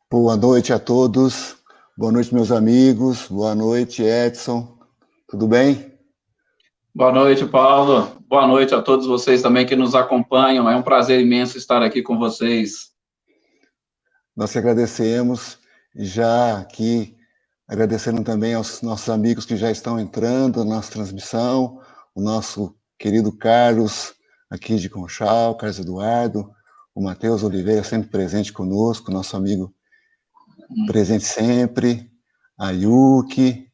Boa noite a todos, boa noite meus amigos, boa noite Edson, tudo bem? Boa noite, Paulo, boa noite a todos vocês também que nos acompanham, é um prazer imenso estar aqui com vocês. Nós que agradecemos, já aqui agradecendo também aos nossos amigos que já estão entrando na nossa transmissão, o nosso querido Carlos, aqui de Conchal, Carlos Eduardo, o Matheus Oliveira sempre presente conosco, nosso amigo presente sempre, a Yuki,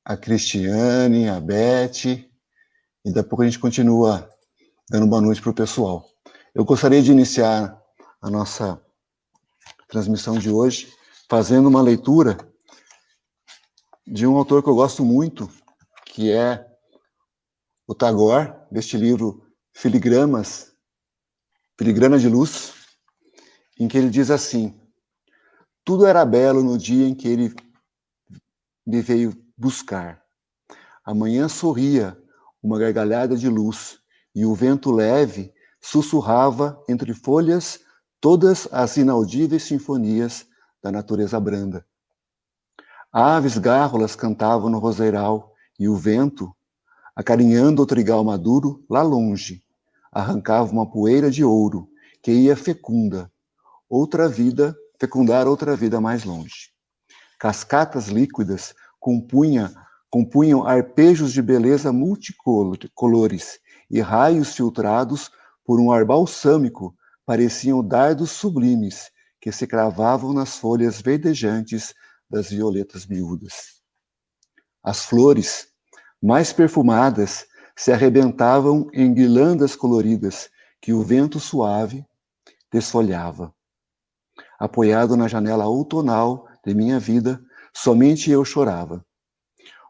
a Cristiane, a Beth, e daqui a pouco a gente continua dando boa noite para o pessoal. Eu gostaria de iniciar a nossa transmissão de hoje fazendo uma leitura de um autor que eu gosto muito, que é o Tagore, deste livro Filigrana de Luz, em que ele diz assim: tudo era belo no dia em que ele me veio buscar. A manhã sorria uma gargalhada de luz, e o vento leve sussurrava entre folhas todas as inaudíveis sinfonias da natureza branda. Aves gárrulas cantavam no roseiral, e o vento, acarinhando o trigal maduro, lá longe, arrancava uma poeira de ouro que ia fecundar outra vida mais longe. Cascatas líquidas compunham arpejos de beleza multicolores, e raios filtrados por um ar balsâmico pareciam dardos sublimes que se cravavam nas folhas verdejantes das violetas miúdas. As flores, mais perfumadas, se arrebentavam em guirlandas coloridas que o vento suave desfolhava. Apoiado na janela outonal de minha vida, somente eu chorava.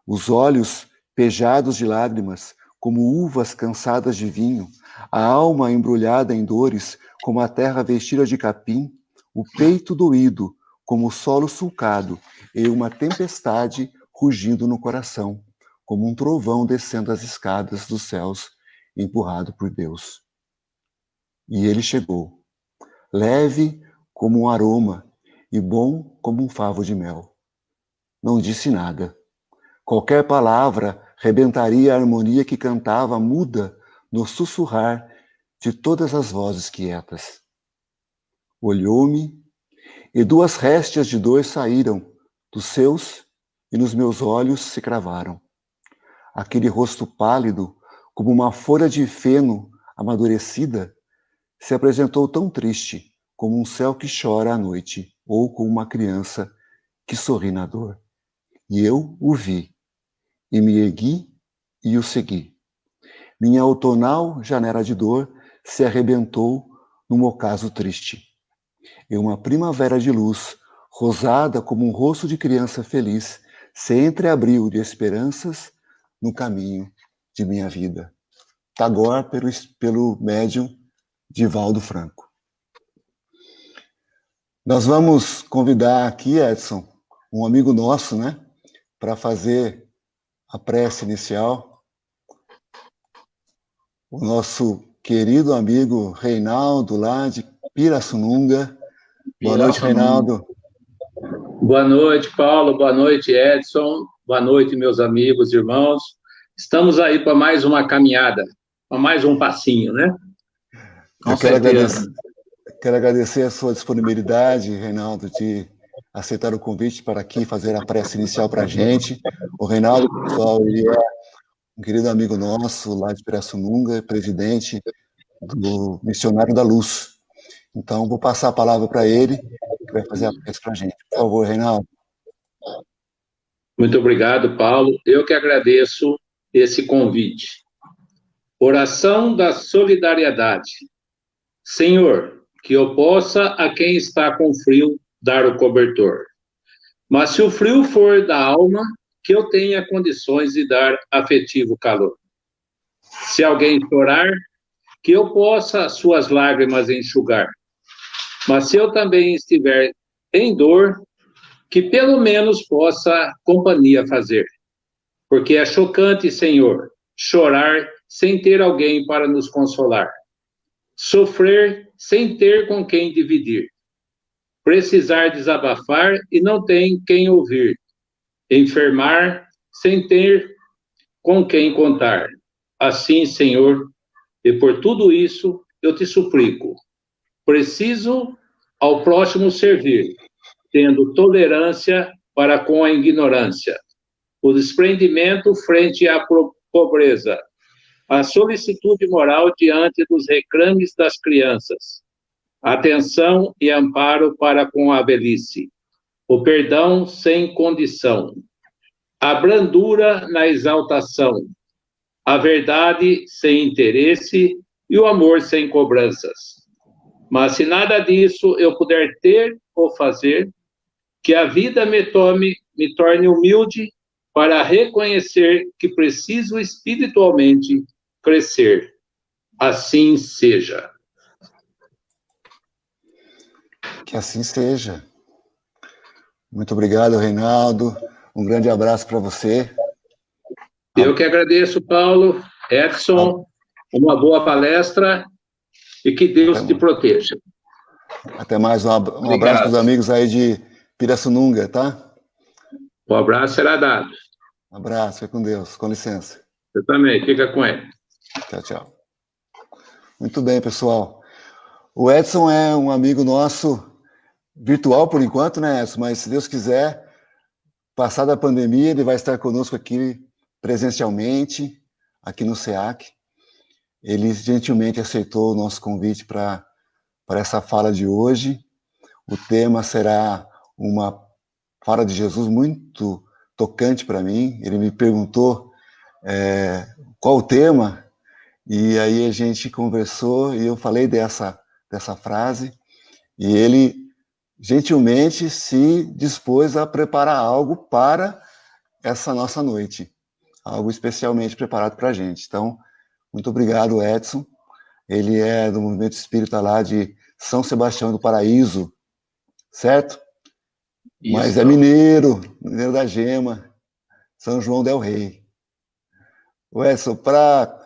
Os olhos pejados de lágrimas, como uvas cansadas de vinho, a alma embrulhada em dores, como a terra vestida de capim, o peito doído, como o solo sulcado, e uma tempestade rugindo no coração, como um trovão descendo as escadas dos céus, empurrado por Deus. E ele chegou, leve como um aroma e bom como um favo de mel. Não disse nada. Qualquer palavra rebentaria a harmonia que cantava muda no sussurrar de todas as vozes quietas. Olhou-me e duas réstias de dor saíram dos seus e nos meus olhos se cravaram. Aquele rosto pálido, como uma folha de feno amadurecida, se apresentou tão triste como um céu que chora à noite ou como uma criança que sorri na dor. E eu o vi, e me ergui e o segui. Minha outonal janela de dor se arrebentou num ocaso triste. E uma primavera de luz, rosada como um rosto de criança feliz, se entreabriu de esperanças no caminho de minha vida. Tagore, pelo médium Divaldo Franco. Nós vamos convidar aqui, Edson, um amigo nosso, né, para fazer a prece inicial. O nosso querido amigo Reinaldo, lá de Pirassununga. Boa noite, Reinaldo. Boa noite, Paulo. Boa noite, Edson. Boa noite, meus amigos, irmãos. Estamos aí para mais uma caminhada, para mais um passinho, né? Eu quero agradecer a sua disponibilidade, Reinaldo, de aceitar o convite para aqui fazer a prece inicial para a gente. O Reinaldo, pessoal, ele é um querido amigo nosso, lá de Pirassununga, presidente do Missionário da Luz. Então, vou passar a palavra para ele, que vai fazer a prece para a gente. Por favor, Reinaldo. Muito obrigado, Paulo. Eu que agradeço esse convite. Oração da solidariedade. Senhor, que eu possa a quem está com frio dar o cobertor. Mas se o frio for da alma, que eu tenha condições de dar afetivo calor. Se alguém chorar, que eu possa suas lágrimas enxugar. Mas se eu também estiver em dor, que pelo menos possa companhia fazer. Porque é chocante, Senhor, chorar sem ter alguém para nos consolar. Sofrer sem ter com quem dividir. Precisar desabafar e não tem quem ouvir. Enfermar sem ter com quem contar. Assim, Senhor, e por tudo isso eu te suplico. Preciso ao próximo servir, tendo tolerância para com a ignorância, o desprendimento frente à pobreza, a solicitude moral diante dos reclames das crianças, atenção e amparo para com a velhice, o perdão sem condição, a brandura na exaltação, a verdade sem interesse e o amor sem cobranças. Mas se nada disso eu puder ter ou fazer, que a vida me torne humilde para reconhecer que preciso espiritualmente crescer. Assim seja. Que assim seja. Muito obrigado, Reinaldo. Um grande abraço para você. Eu que agradeço, Paulo, Edson, uma boa palestra e que Deus te proteja. Até mais, um abraço para os amigos aí de Pirassununga, tá? O abraço será dado. Um abraço, fica com Deus, com licença. Você também, fica com ele. Tchau, tchau. Muito bem, pessoal. O Edson é um amigo nosso virtual por enquanto, né, Edson? Mas se Deus quiser, passada a pandemia, ele vai estar conosco aqui presencialmente, aqui no SEAC. Ele gentilmente aceitou o nosso convite para essa fala de hoje. O tema será uma fala de Jesus muito tocante para mim. Ele me perguntou qual o tema, e aí a gente conversou e eu falei dessa frase, e ele gentilmente se dispôs a preparar algo para essa nossa noite, algo especialmente preparado para a gente. Então, muito obrigado, Edson. Ele é do Movimento Espírita lá de São Sebastião do Paraíso, certo? Isso. Mas é mineiro da Gema, São João del Rei. Edson, para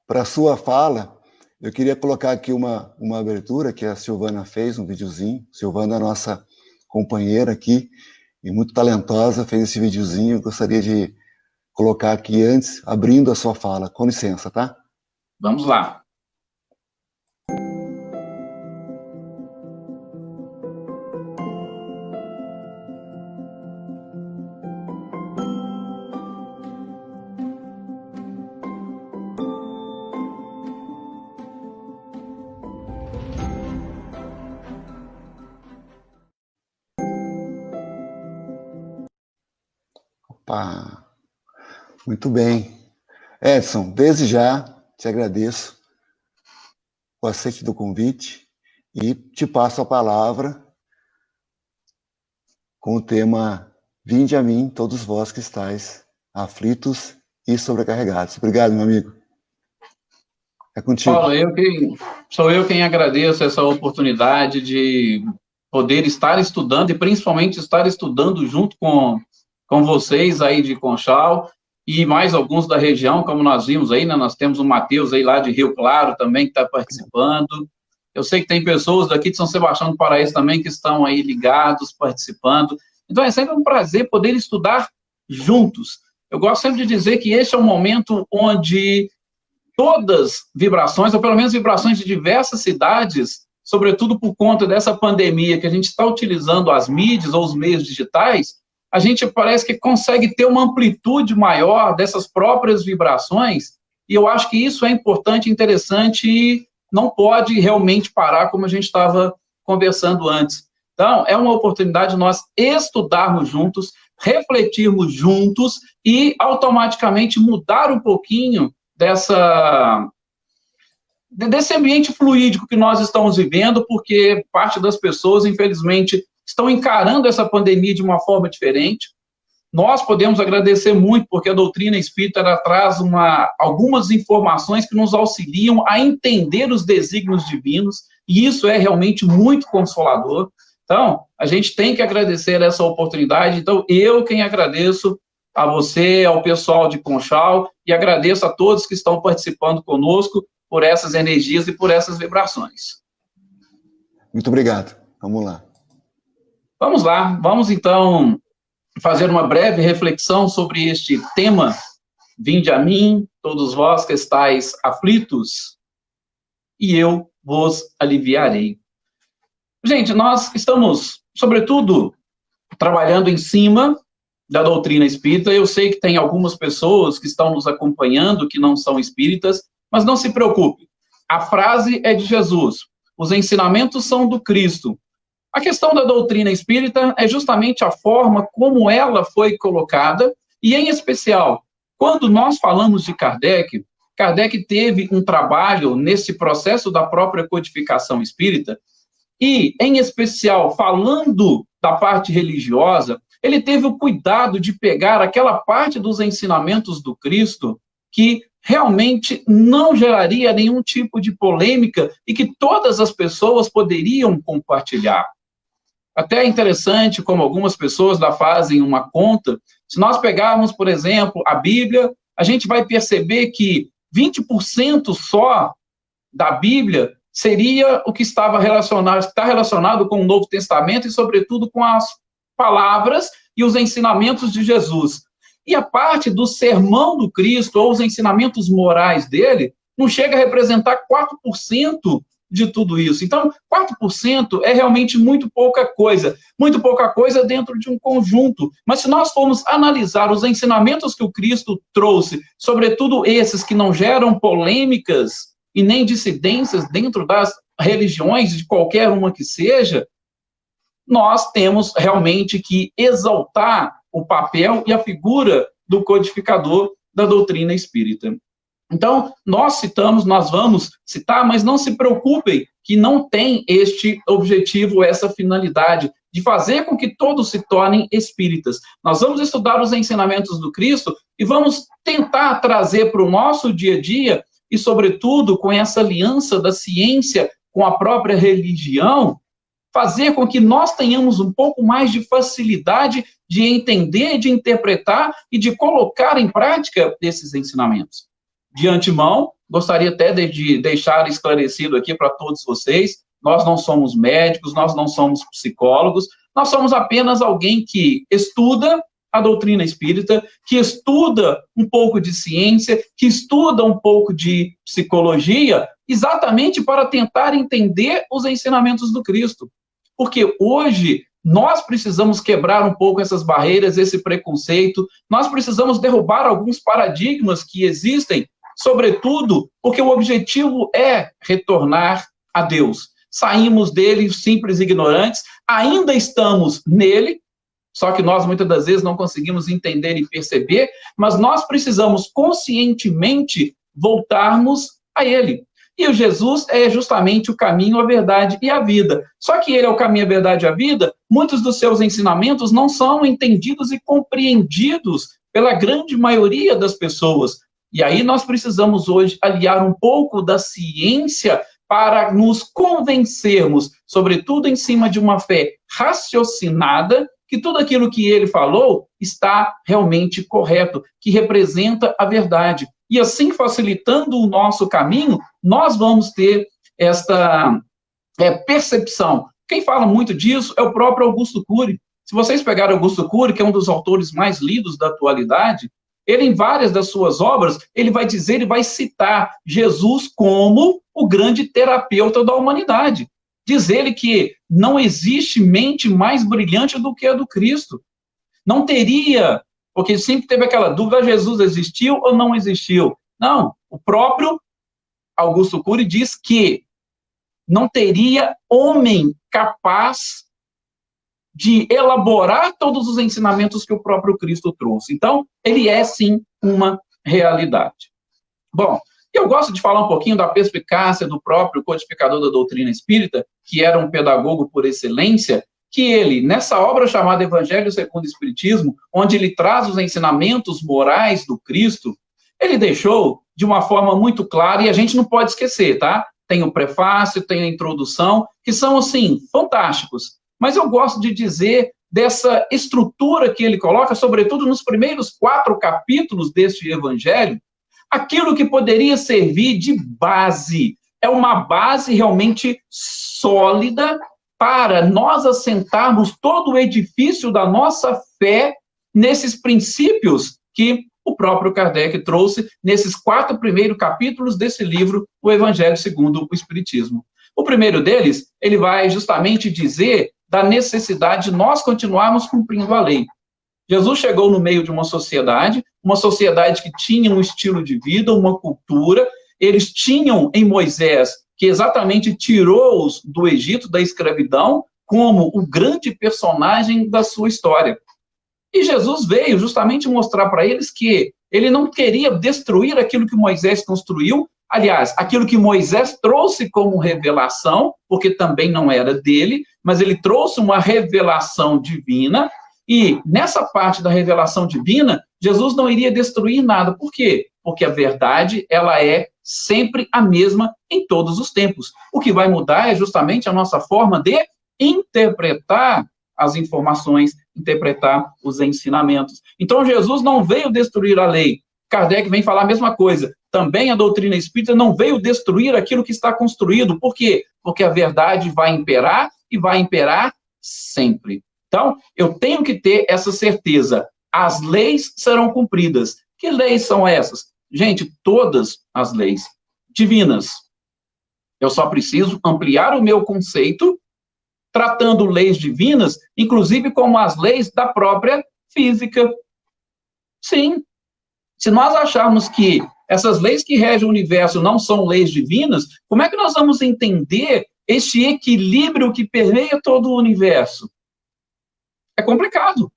a sua fala, eu queria colocar aqui uma abertura que a Silvana fez, um videozinho. Silvana é nossa companheira aqui, e muito talentosa, fez esse videozinho. Eu gostaria de colocar aqui antes, abrindo a sua fala. Com licença, tá? Vamos lá. Opa, muito bem. Edson, desde já te agradeço o aceite do convite e te passo a palavra com o tema Vinde a mim, todos vós que estáis aflitos e sobrecarregados. Obrigado, meu amigo. É contigo. Paulo, sou eu quem agradeço essa oportunidade de poder estar estudando e principalmente estar estudando junto com vocês aí de Conchal e mais alguns da região, como nós vimos aí, né? Nós temos o Matheus aí lá de Rio Claro também que está participando. Eu sei que tem pessoas daqui de São Sebastião do Paraíso também que estão aí ligados, participando. Então é sempre um prazer poder estudar juntos. Eu gosto sempre de dizer que este é um momento onde todas vibrações, ou pelo menos vibrações de diversas cidades, sobretudo por conta dessa pandemia que a gente está utilizando as mídias ou os meios digitais, a gente parece que consegue ter uma amplitude maior dessas próprias vibrações, e eu acho que isso é importante, interessante, e não pode realmente parar como a gente estava conversando antes. Então, é uma oportunidade de nós estudarmos juntos, refletirmos juntos e automaticamente mudar um pouquinho desse ambiente fluídico que nós estamos vivendo, porque parte das pessoas, infelizmente, estão encarando essa pandemia de uma forma diferente. nós podemos agradecer muito, porque a doutrina espírita ela traz algumas informações que nos auxiliam a entender os desígnios divinos, e isso é realmente muito consolador. Então, a gente tem que agradecer essa oportunidade. Então, eu quem agradeço a você, ao pessoal de Conchal, e agradeço a todos que estão participando conosco por essas energias e por essas vibrações. Muito obrigado. Vamos lá. Vamos lá. Vamos, então, fazer uma breve reflexão sobre este tema. Vinde a mim, todos vós que estáis aflitos, e eu vos aliviarei. Gente, nós estamos, sobretudo, trabalhando em cima da doutrina espírita. Eu sei que tem algumas pessoas que estão nos acompanhando que não são espíritas, mas não se preocupe. A frase é de Jesus. Os ensinamentos são do Cristo. A questão da doutrina espírita é justamente a forma como ela foi colocada, e em especial, quando nós falamos de Kardec, Kardec teve um trabalho nesse processo da própria codificação espírita, e, em especial, falando da parte religiosa, ele teve o cuidado de pegar aquela parte dos ensinamentos do Cristo que realmente não geraria nenhum tipo de polêmica e que todas as pessoas poderiam compartilhar. Até é interessante como algumas pessoas lá fazem uma conta. Se nós pegarmos, por exemplo, a Bíblia, a gente vai perceber que 20% só da Bíblia seria o que está relacionado com o Novo Testamento e, sobretudo, com as palavras e os ensinamentos de Jesus. E a parte do sermão do Cristo, ou os ensinamentos morais dele, não chega a representar 4% de tudo isso. Então, 4% é realmente muito pouca coisa dentro de um conjunto. Mas se nós formos analisar os ensinamentos que o Cristo trouxe, sobretudo esses que não geram polêmicas e nem dissidências dentro das religiões, de qualquer uma que seja, nós temos realmente que exaltar o papel e a figura do codificador da doutrina espírita. Então, nós vamos citar, mas não se preocupem que não tem este objetivo, essa finalidade de fazer com que todos se tornem espíritas. Nós vamos estudar os ensinamentos do Cristo e vamos tentar trazer para o nosso dia a dia e, sobretudo, com essa aliança da ciência com a própria religião, fazer com que nós tenhamos um pouco mais de facilidade de entender, de interpretar e de colocar em prática esses ensinamentos. De antemão, gostaria até de deixar esclarecido aqui para todos vocês, nós não somos médicos, nós não somos psicólogos, nós somos apenas alguém que estuda a doutrina espírita, que estuda um pouco de ciência, que estuda um pouco de psicologia, exatamente para tentar entender os ensinamentos do Cristo. Porque hoje nós precisamos quebrar um pouco essas barreiras, esse preconceito, nós precisamos derrubar alguns paradigmas que existem, sobretudo porque o objetivo é retornar a Deus. Saímos dele simples e ignorantes, ainda estamos nele, só que nós muitas das vezes não conseguimos entender e perceber, mas nós precisamos conscientemente voltarmos a ele. E o Jesus é justamente o caminho, a verdade e a vida. Só que ele é o caminho, a verdade e a vida, muitos dos seus ensinamentos não são entendidos e compreendidos pela grande maioria das pessoas. E aí nós precisamos hoje aliar um pouco da ciência para nos convencermos, sobretudo em cima de uma fé raciocinada, que tudo aquilo que ele falou está realmente correto, que representa a verdade. E assim, facilitando o nosso caminho, nós vamos ter esta percepção. Quem fala muito disso é o próprio Augusto Cury. Se vocês pegarem Augusto Cury, que é um dos autores mais lidos da atualidade, ele, em várias das suas obras, ele vai dizer, ele vai citar Jesus como o grande terapeuta da humanidade. Diz ele que não existe mente mais brilhante do que a do Cristo. Não teria, porque sempre teve aquela dúvida, Jesus existiu ou não existiu? Não, o próprio Augusto Cury diz que não teria homem capaz de elaborar todos os ensinamentos que o próprio Cristo trouxe. Então, ele é, sim, uma realidade. Bom, eu gosto de falar um pouquinho da perspicácia do próprio codificador da doutrina espírita, que era um pedagogo por excelência, que ele, nessa obra chamada Evangelho segundo o Espiritismo, onde ele traz os ensinamentos morais do Cristo, ele deixou de uma forma muito clara, e a gente não pode esquecer, tá? Tem o prefácio, tem a introdução, que são, assim, fantásticos. Mas eu gosto de dizer dessa estrutura que ele coloca, sobretudo nos primeiros 4 capítulos deste Evangelho, aquilo que poderia servir de base. É uma base realmente sólida para nós assentarmos todo o edifício da nossa fé nesses princípios que o próprio Kardec trouxe nesses 4 primeiros capítulos desse livro, o Evangelho segundo o Espiritismo. O primeiro deles, ele vai justamente dizer da necessidade de nós continuarmos cumprindo a lei. Jesus chegou no meio de uma sociedade que tinha um estilo de vida, uma cultura. Eles tinham em Moisés, que exatamente tirou-os do Egito, da escravidão, como o grande personagem da sua história. E Jesus veio justamente mostrar para eles que ele não queria destruir aquilo que Moisés construiu, aliás, aquilo que Moisés trouxe como revelação, porque também não era dele, mas ele trouxe uma revelação divina, e nessa parte da revelação divina, Jesus não iria destruir nada. Por quê? Porque a verdade, ela é sempre a mesma em todos os tempos. O que vai mudar é justamente a nossa forma de interpretar as informações, interpretar os ensinamentos. Então, Jesus não veio destruir a lei. Kardec vem falar a mesma coisa. Também a doutrina espírita não veio destruir aquilo que está construído. Por quê? Porque a verdade vai imperar e vai imperar sempre. Então, eu tenho que ter essa certeza. As leis serão cumpridas. Que leis são essas? Gente, todas as leis divinas. Eu só preciso ampliar o meu conceito, tratando leis divinas, inclusive como as leis da própria física. Sim. Se nós acharmos que essas leis que regem o universo não são leis divinas, como é que nós vamos entender este equilíbrio que permeia todo o universo? É complicado.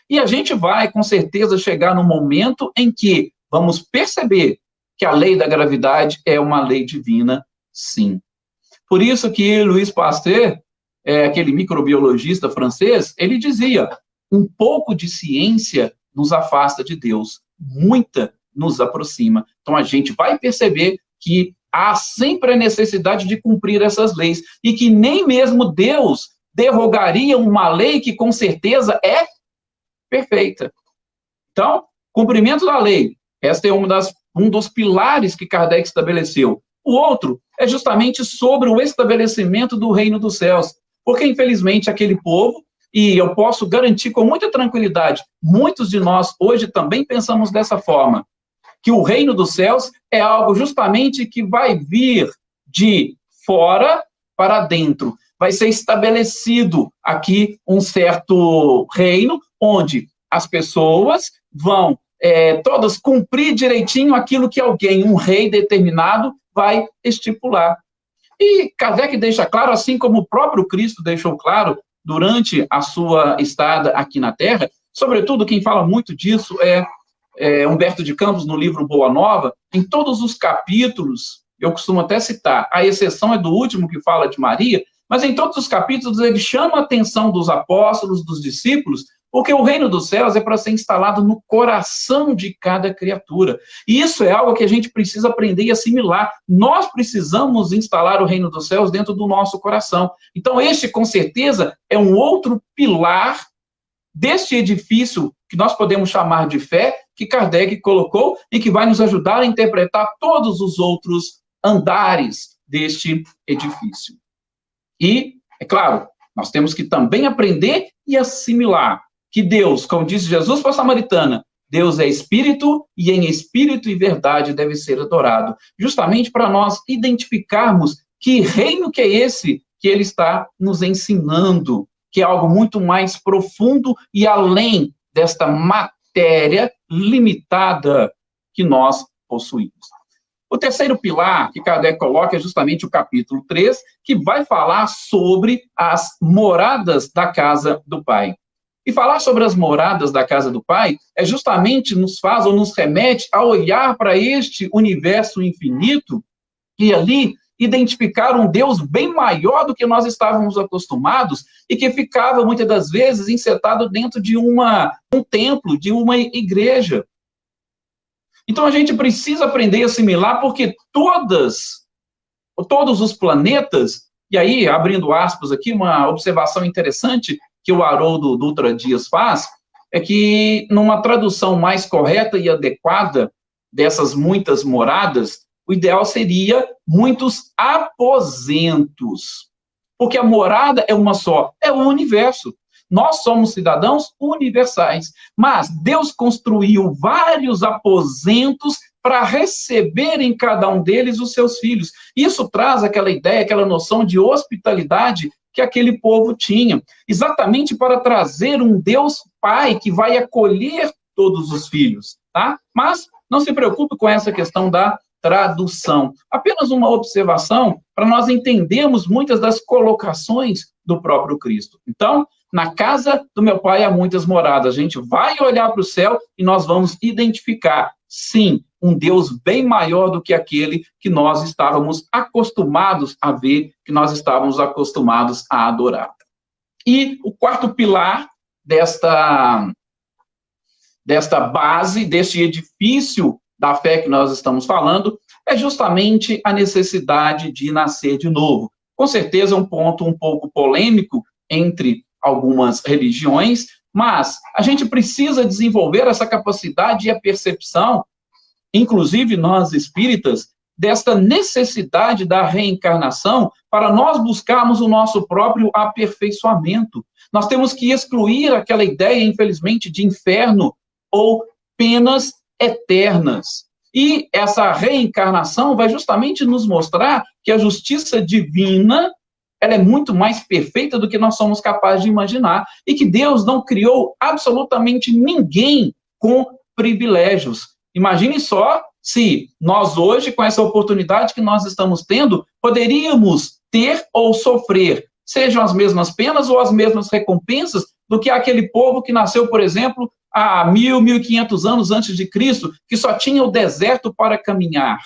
E a gente vai, com certeza, chegar no momento em que vamos perceber que a lei da gravidade é uma lei divina, sim. Por isso que Louis Pasteur, aquele microbiologista francês, ele dizia, um pouco de ciência nos afasta de Deus, muita nos aproxima. Então, a gente vai perceber que há sempre a necessidade de cumprir essas leis, e que nem mesmo Deus derrogaria uma lei que, com certeza, é perfeita. Então, cumprimento da lei. Esta é um dos pilares que Kardec estabeleceu. O outro é justamente sobre o estabelecimento do reino dos céus. Porque, infelizmente, aquele povo, e eu posso garantir com muita tranquilidade, muitos de nós hoje também pensamos dessa forma, que o reino dos céus é algo justamente que vai vir de fora para dentro. Vai ser estabelecido aqui um certo reino, onde as pessoas vão todas cumprir direitinho aquilo que alguém, um rei determinado, vai estipular. E Kardec deixa claro, assim como o próprio Cristo deixou claro durante a sua estada aqui na Terra, sobretudo quem fala muito disso é Humberto de Campos, no livro Boa Nova, em todos os capítulos, eu costumo até citar, a exceção é do último que fala de Maria, mas em todos os capítulos ele chama a atenção dos apóstolos, dos discípulos, porque o reino dos céus é para ser instalado no coração de cada criatura. E isso é algo que a gente precisa aprender e assimilar. Nós precisamos instalar o reino dos céus dentro do nosso coração. Então, este, com certeza, é um outro pilar deste edifício que nós podemos chamar de fé, que Kardec colocou e que vai nos ajudar a interpretar todos os outros andares deste edifício. E, é claro, nós temos que também aprender e assimilar que Deus, como disse Jesus para a samaritana, Deus é espírito e em espírito e verdade deve ser adorado. Justamente para nós identificarmos que reino que é esse que ele está nos ensinando, que é algo muito mais profundo e além desta matéria limitada que nós possuímos. O terceiro pilar que Kardec coloca é justamente o capítulo 3, que vai falar sobre as moradas da casa do Pai. E falar sobre as moradas da casa do Pai é justamente nos remete a olhar para este universo infinito, e ali identificar um Deus bem maior do que nós estávamos acostumados e que ficava, muitas das vezes, insertado dentro de um templo, de uma igreja. Então, a gente precisa aprender a assimilar, porque todos os planetas, e aí, abrindo aspas aqui, uma observação interessante que o Haroldo Dutra Dias faz, é que, numa tradução mais correta e adequada dessas muitas moradas, o ideal seria muitos aposentos. Porque a morada é uma só, é o universo. Nós somos cidadãos universais, mas Deus construiu vários aposentos para receber em cada um deles os seus filhos. Isso traz aquela ideia, aquela noção de hospitalidade que aquele povo tinha, exatamente para trazer um Deus Pai que vai acolher todos os filhos, tá? Mas não se preocupe com essa questão da tradução. Apenas uma observação para nós entendermos muitas das colocações do próprio Cristo. Então, na casa do meu Pai há muitas moradas. A gente vai olhar para o céu e nós vamos identificar, sim, um Deus bem maior do que aquele que nós estávamos acostumados a ver, que nós estávamos acostumados a adorar. E o quarto pilar desta base, deste edifício da fé que nós estamos falando, é justamente a necessidade de nascer de novo. Com certeza é um ponto um pouco polêmico entre algumas religiões, mas a gente precisa desenvolver essa capacidade e a percepção, inclusive nós espíritas, desta necessidade da reencarnação para nós buscarmos o nosso próprio aperfeiçoamento. Nós temos que excluir aquela ideia, infelizmente, de inferno ou penas eternas. E essa reencarnação vai justamente nos mostrar que a justiça divina, ela é muito mais perfeita do que nós somos capazes de imaginar, e que Deus não criou absolutamente ninguém com privilégios. Imagine só se nós hoje, com essa oportunidade que nós estamos tendo, poderíamos ter ou sofrer, sejam as mesmas penas ou as mesmas recompensas do que aquele povo que nasceu, por exemplo, há 1.500 anos antes de Cristo, que só tinha o deserto para caminhar.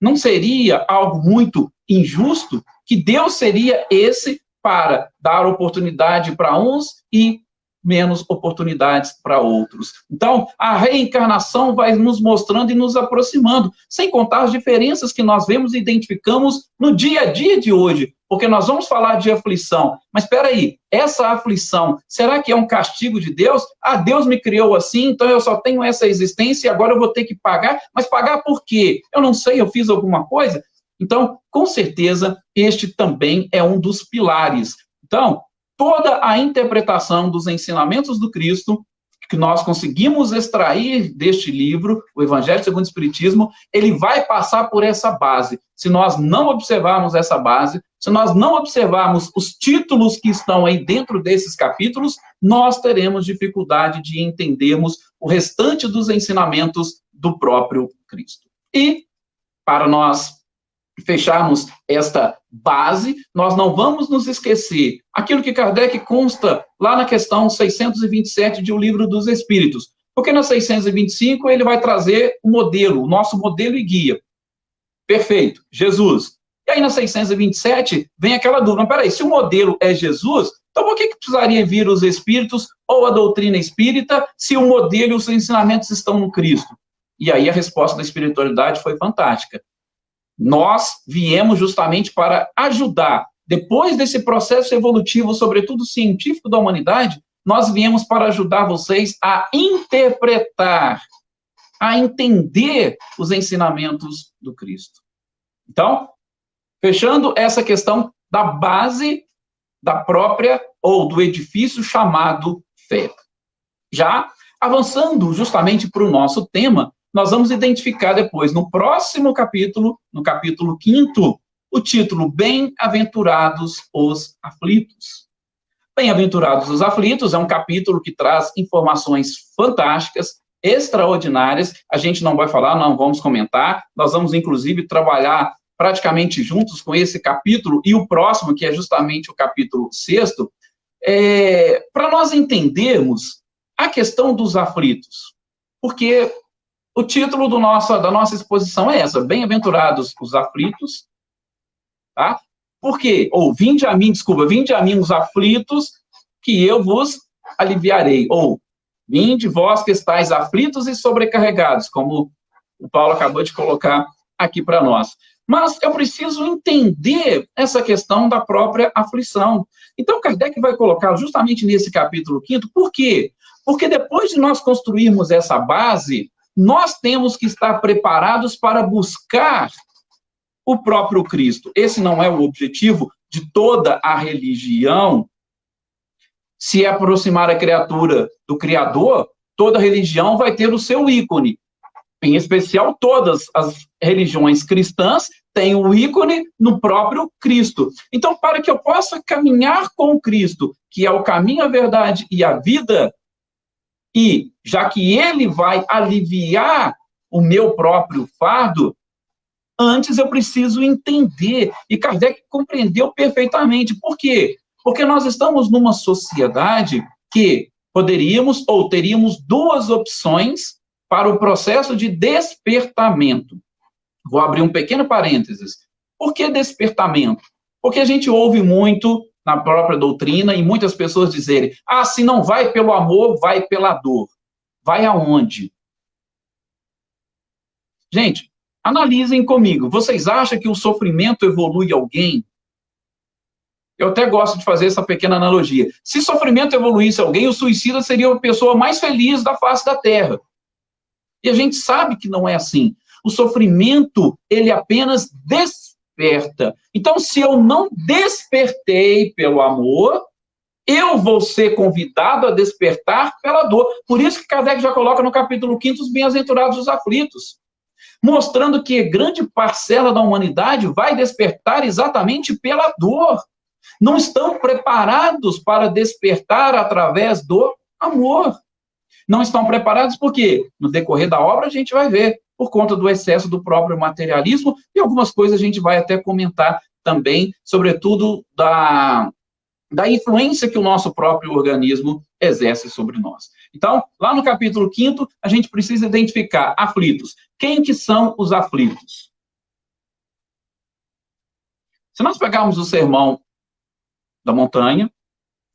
Não seria algo muito injusto? Que Deus seria esse para dar oportunidade para uns e menos oportunidades para outros. Então, a reencarnação vai nos mostrando e nos aproximando, sem contar as diferenças que nós vemos e identificamos no dia a dia de hoje, porque nós vamos falar de aflição, mas espera aí, essa aflição, será que é um castigo de Deus? Ah, Deus me criou assim, então eu só tenho essa existência e agora eu vou ter que pagar, mas pagar por quê? Eu não sei, eu fiz alguma coisa? Então, com certeza, este também é um dos pilares. Então, toda a interpretação dos ensinamentos do Cristo que nós conseguimos extrair deste livro, o Evangelho segundo o Espiritismo, ele vai passar por essa base. Se nós não observarmos essa base, se nós não observarmos os títulos que estão aí dentro desses capítulos, nós teremos dificuldade de entendermos o restante dos ensinamentos do próprio Cristo. E, para nós fecharmos esta base, nós não vamos nos esquecer aquilo que Kardec consta lá na questão 627 de O Livro dos Espíritos, porque na 625 ele vai trazer o modelo, o nosso modelo e guia. Perfeito, Jesus. E aí na 627 vem aquela dúvida, peraí, se o modelo é Jesus, então por que precisaria vir os Espíritos ou a doutrina espírita se o modelo e os ensinamentos estão no Cristo? E aí a resposta da espiritualidade foi fantástica. Nós viemos justamente para ajudar, depois desse processo evolutivo, sobretudo científico da humanidade, nós viemos para ajudar vocês a interpretar, a entender os ensinamentos do Cristo. Então, fechando essa questão da base da própria, ou do edifício chamado fé. Já avançando justamente para o nosso tema, nós vamos identificar depois, no próximo capítulo, no capítulo 5º, o título Bem-aventurados os aflitos. Bem-aventurados os aflitos é um capítulo que traz informações fantásticas, extraordinárias. A gente não vai falar, não vamos comentar. Nós vamos, inclusive, trabalhar praticamente juntos com esse capítulo e o próximo, que é justamente o capítulo 6º, para nós entendermos a questão dos aflitos. Porque o título da nossa exposição é essa, Bem-aventurados os aflitos, tá? Por quê? Ou vinde a mim os aflitos, que eu vos aliviarei. Ou vinde vós que estáis aflitos e sobrecarregados, como o Paulo acabou de colocar aqui para nós. Mas eu preciso entender essa questão da própria aflição. Então, Kardec vai colocar justamente nesse capítulo 5º, por quê? Porque depois de nós construirmos essa base, nós temos que estar preparados para buscar o próprio Cristo. Esse não é o objetivo de toda a religião. Se aproximar a criatura do Criador, toda religião vai ter o seu ícone. Em especial, todas as religiões cristãs têm o ícone no próprio Cristo. Então, para que eu possa caminhar com Cristo, que é o caminho, a verdade e a vida, e já que ele vai aliviar o meu próprio fardo, antes eu preciso entender. E Kardec compreendeu perfeitamente. Por quê? Porque nós estamos numa sociedade que poderíamos ou teríamos duas opções para o processo de despertamento. Vou abrir um pequeno parênteses. Por que despertamento? Porque a gente ouve muito na própria doutrina e muitas pessoas dizerem: ah, se não vai pelo amor, vai pela dor. Vai aonde? Gente, analisem comigo. Vocês acham que o sofrimento evolui alguém? Eu até gosto de fazer essa pequena analogia. Se sofrimento evoluísse alguém, o suicida seria a pessoa mais feliz da face da Terra. E a gente sabe que não é assim. O sofrimento, ele apenas desperta. Então, se eu não despertei pelo amor, eu vou ser convidado a despertar pela dor. Por isso que Kardec já coloca no capítulo 5º os bem-aventurados os aflitos, mostrando que grande parcela da humanidade vai despertar exatamente pela dor. Não estão preparados para despertar através do amor. Não estão preparados porque, no decorrer da obra, a gente vai ver, por conta do excesso do próprio materialismo, e algumas coisas a gente vai até comentar também, sobretudo da influência que o nosso próprio organismo exerce sobre nós. Então, lá no capítulo 5º, a gente precisa identificar aflitos. Quem que são os aflitos? Se nós pegarmos o Sermão da Montanha,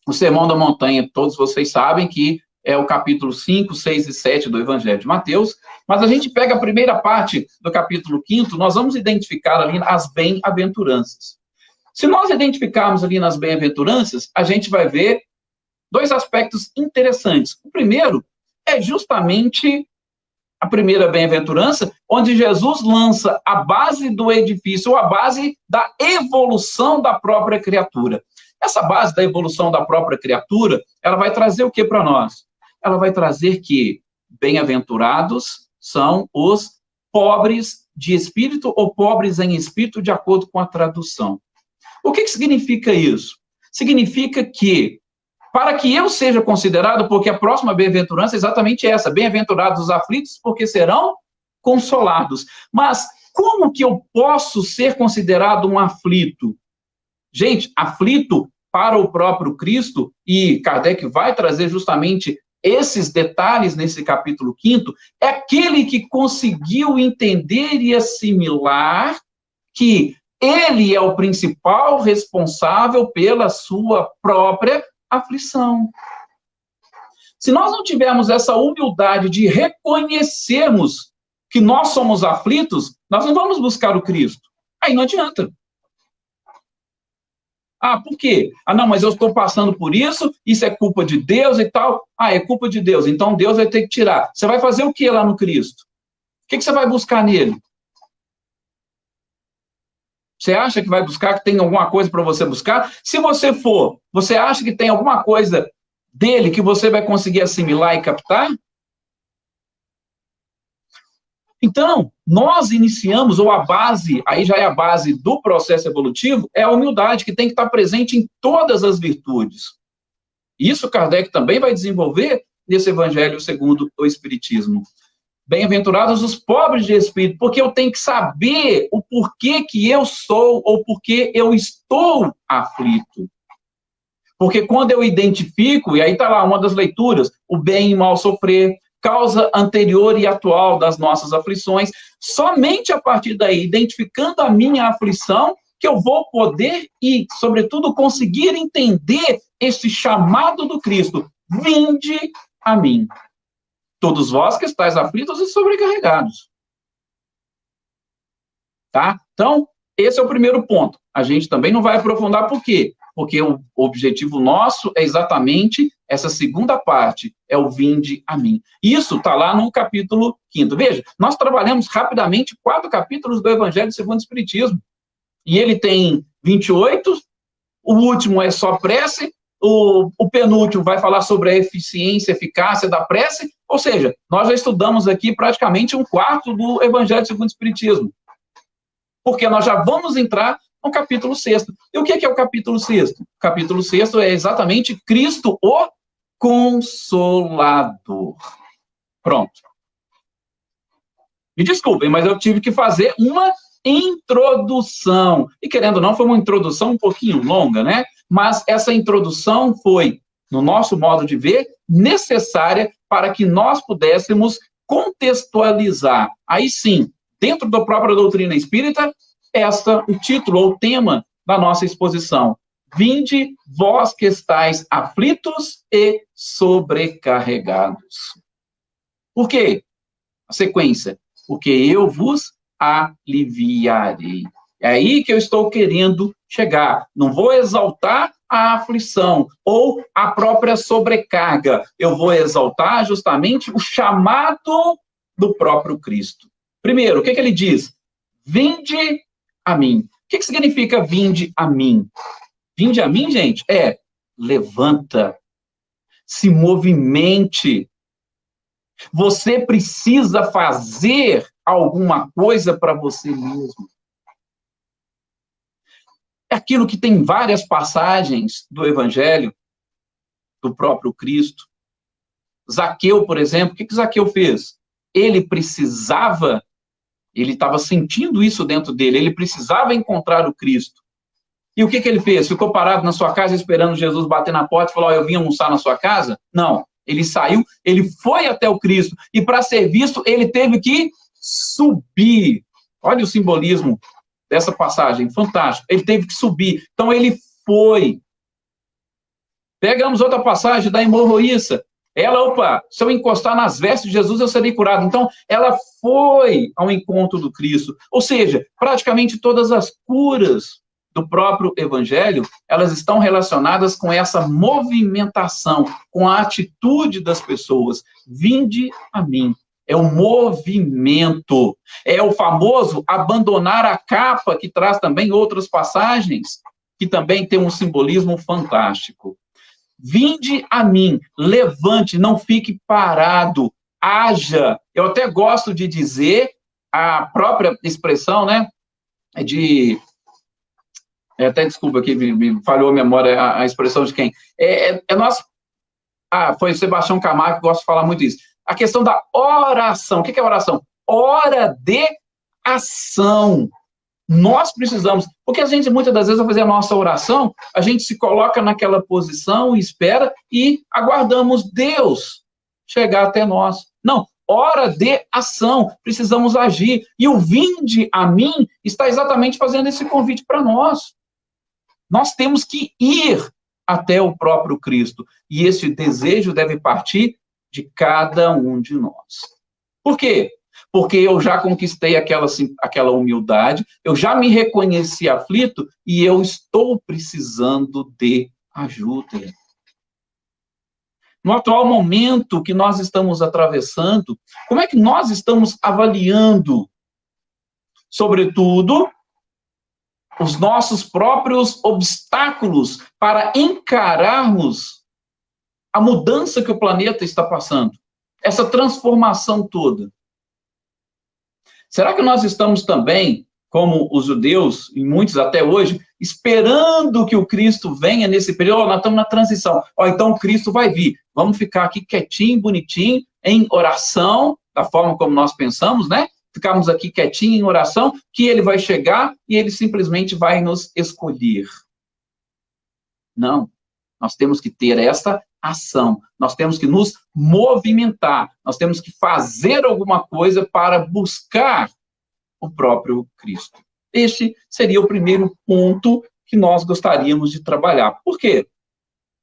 o Sermão da Montanha, todos vocês sabem que é o capítulo 5, 6 e 7 do Evangelho de Mateus, mas a gente pega a primeira parte do capítulo 5º, nós vamos identificar ali as bem-aventuranças. Se nós identificarmos ali nas bem-aventuranças, a gente vai ver dois aspectos interessantes. O primeiro é justamente a primeira bem-aventurança, onde Jesus lança a base do edifício, ou a base da evolução da própria criatura. Essa base da evolução da própria criatura, ela vai trazer o que para nós? Ela vai trazer que bem-aventurados são os pobres de espírito ou pobres em espírito, de acordo com a tradução. O que significa isso? Significa que, para que eu seja considerado, porque a próxima bem-aventurança é exatamente essa, bem-aventurados os aflitos, porque serão consolados. Mas como que eu posso ser considerado um aflito? Gente, aflito para o próprio Cristo, e Kardec vai trazer justamente esses detalhes nesse capítulo 5º, é aquele que conseguiu entender e assimilar que ele é o principal responsável pela sua própria aflição. Se nós não tivermos essa humildade de reconhecermos que nós somos aflitos, nós não vamos buscar o Cristo. Aí não adianta. Ah, por quê? Ah, não, mas eu estou passando por isso é culpa de Deus e tal. Ah, é culpa de Deus, então Deus vai ter que tirar. Você vai fazer o que lá no Cristo? O que você vai buscar nele? Você acha que vai buscar, que tem alguma coisa para você buscar? Se você for, você acha que tem alguma coisa dele que você vai conseguir assimilar e captar? Então, nós iniciamos, ou a base, aí já é a base do processo evolutivo, é a humildade, que tem que estar presente em todas as virtudes. Isso Kardec também vai desenvolver nesse Evangelho segundo o Espiritismo. Bem-aventurados os pobres de espírito, porque eu tenho que saber o porquê que eu sou, ou porquê eu estou aflito. Porque quando eu identifico, e aí está lá uma das leituras, o bem e mal sofrer, causa anterior e atual das nossas aflições, somente a partir daí, identificando a minha aflição, que eu vou poder e, sobretudo, conseguir entender esse chamado do Cristo. Vinde a mim, todos vós que estáis aflitos e sobrecarregados. Tá? Então, esse é o primeiro ponto. A gente também não vai aprofundar por quê? Porque o objetivo nosso é exatamente essa segunda parte, é o vinde a mim. Isso está lá no capítulo 5º. Veja, nós trabalhamos rapidamente 4 capítulos do Evangelho segundo o Espiritismo. E ele tem 28, o último é só prece, o penúltimo vai falar sobre a eficiência, eficácia da prece, ou seja, nós já estudamos aqui praticamente 1/4 do Evangelho segundo o Espiritismo. Porque nós já vamos entrar no capítulo 6º. E o que é o capítulo 6º? O capítulo 6º é exatamente Cristo, o Consolador. Pronto. Me desculpem, mas eu tive que fazer uma introdução. E querendo ou não, foi uma introdução um pouquinho longa, né? Mas essa introdução foi, no nosso modo de ver, necessária para que nós pudéssemos contextualizar. Aí sim, dentro da própria doutrina espírita, o título ou tema da nossa exposição. Vinde, vós que estáis aflitos e sobrecarregados. Por quê? A sequência. Porque eu vos aliviarei. É aí que eu estou querendo chegar. Não vou exaltar a aflição ou a própria sobrecarga. Eu vou exaltar justamente o chamado do próprio Cristo. Primeiro, o que ele diz? Vinde a mim. O que significa vinde a mim? Vinde a mim, gente, levanta, se movimente. Você precisa fazer alguma coisa para você mesmo. É aquilo que tem várias passagens do Evangelho, do próprio Cristo. Zaqueu, por exemplo, o que Zaqueu fez? Ele estava sentindo isso dentro dele, ele precisava encontrar o Cristo. E o que ele fez? Ficou parado na sua casa esperando Jesus bater na porta e falou, eu vim almoçar na sua casa? Não. Ele saiu, ele foi até o Cristo, e para ser visto, ele teve que subir. Olha o simbolismo dessa passagem, fantástico. Ele teve que subir. Então, ele foi. Pegamos outra passagem da hemorroíça. Ela, se eu encostar nas vestes de Jesus, eu serei curado. Então, ela foi ao encontro do Cristo. Ou seja, praticamente todas as curas do próprio Evangelho, elas estão relacionadas com essa movimentação, com a atitude das pessoas. Vinde a mim. É o movimento. É o famoso abandonar a capa, que traz também outras passagens, que também tem um simbolismo fantástico. Vinde a mim, levante, não fique parado, haja. Eu até gosto de dizer, a própria expressão, né, até desculpa aqui, me falhou a memória, a expressão de quem? Foi Sebastião Camargo que gosta de falar muito isso. A questão da oração. O que é oração? Hora de ação. Nós precisamos, porque a gente, muitas das vezes, ao fazer a nossa oração, a gente se coloca naquela posição, espera e aguardamos Deus chegar até nós. Não, hora de ação, precisamos agir. E o vinde a mim está exatamente fazendo esse convite para nós. Nós temos que ir até o próprio Cristo. E esse desejo deve partir de cada um de nós. Por quê? Porque eu já conquistei aquela humildade, eu já me reconheci aflito e eu estou precisando de ajuda. No atual momento que nós estamos atravessando, como é que nós estamos avaliando, sobretudo, os nossos próprios obstáculos para encararmos a mudança que o planeta está passando, essa transformação toda? Será que nós estamos também, como os judeus, e muitos até hoje, esperando que o Cristo venha nesse período? Nós estamos na transição. Então o Cristo vai vir. Vamos ficar aqui quietinho, bonitinho, em oração, da forma como nós pensamos, né? Ficarmos aqui quietinho em oração, que ele vai chegar e ele simplesmente vai nos escolher. Não. Nós temos que ter essa ação. Nós temos que nos movimentar. Nós temos que fazer alguma coisa para buscar o próprio Cristo. Este seria o primeiro ponto que nós gostaríamos de trabalhar. Por quê?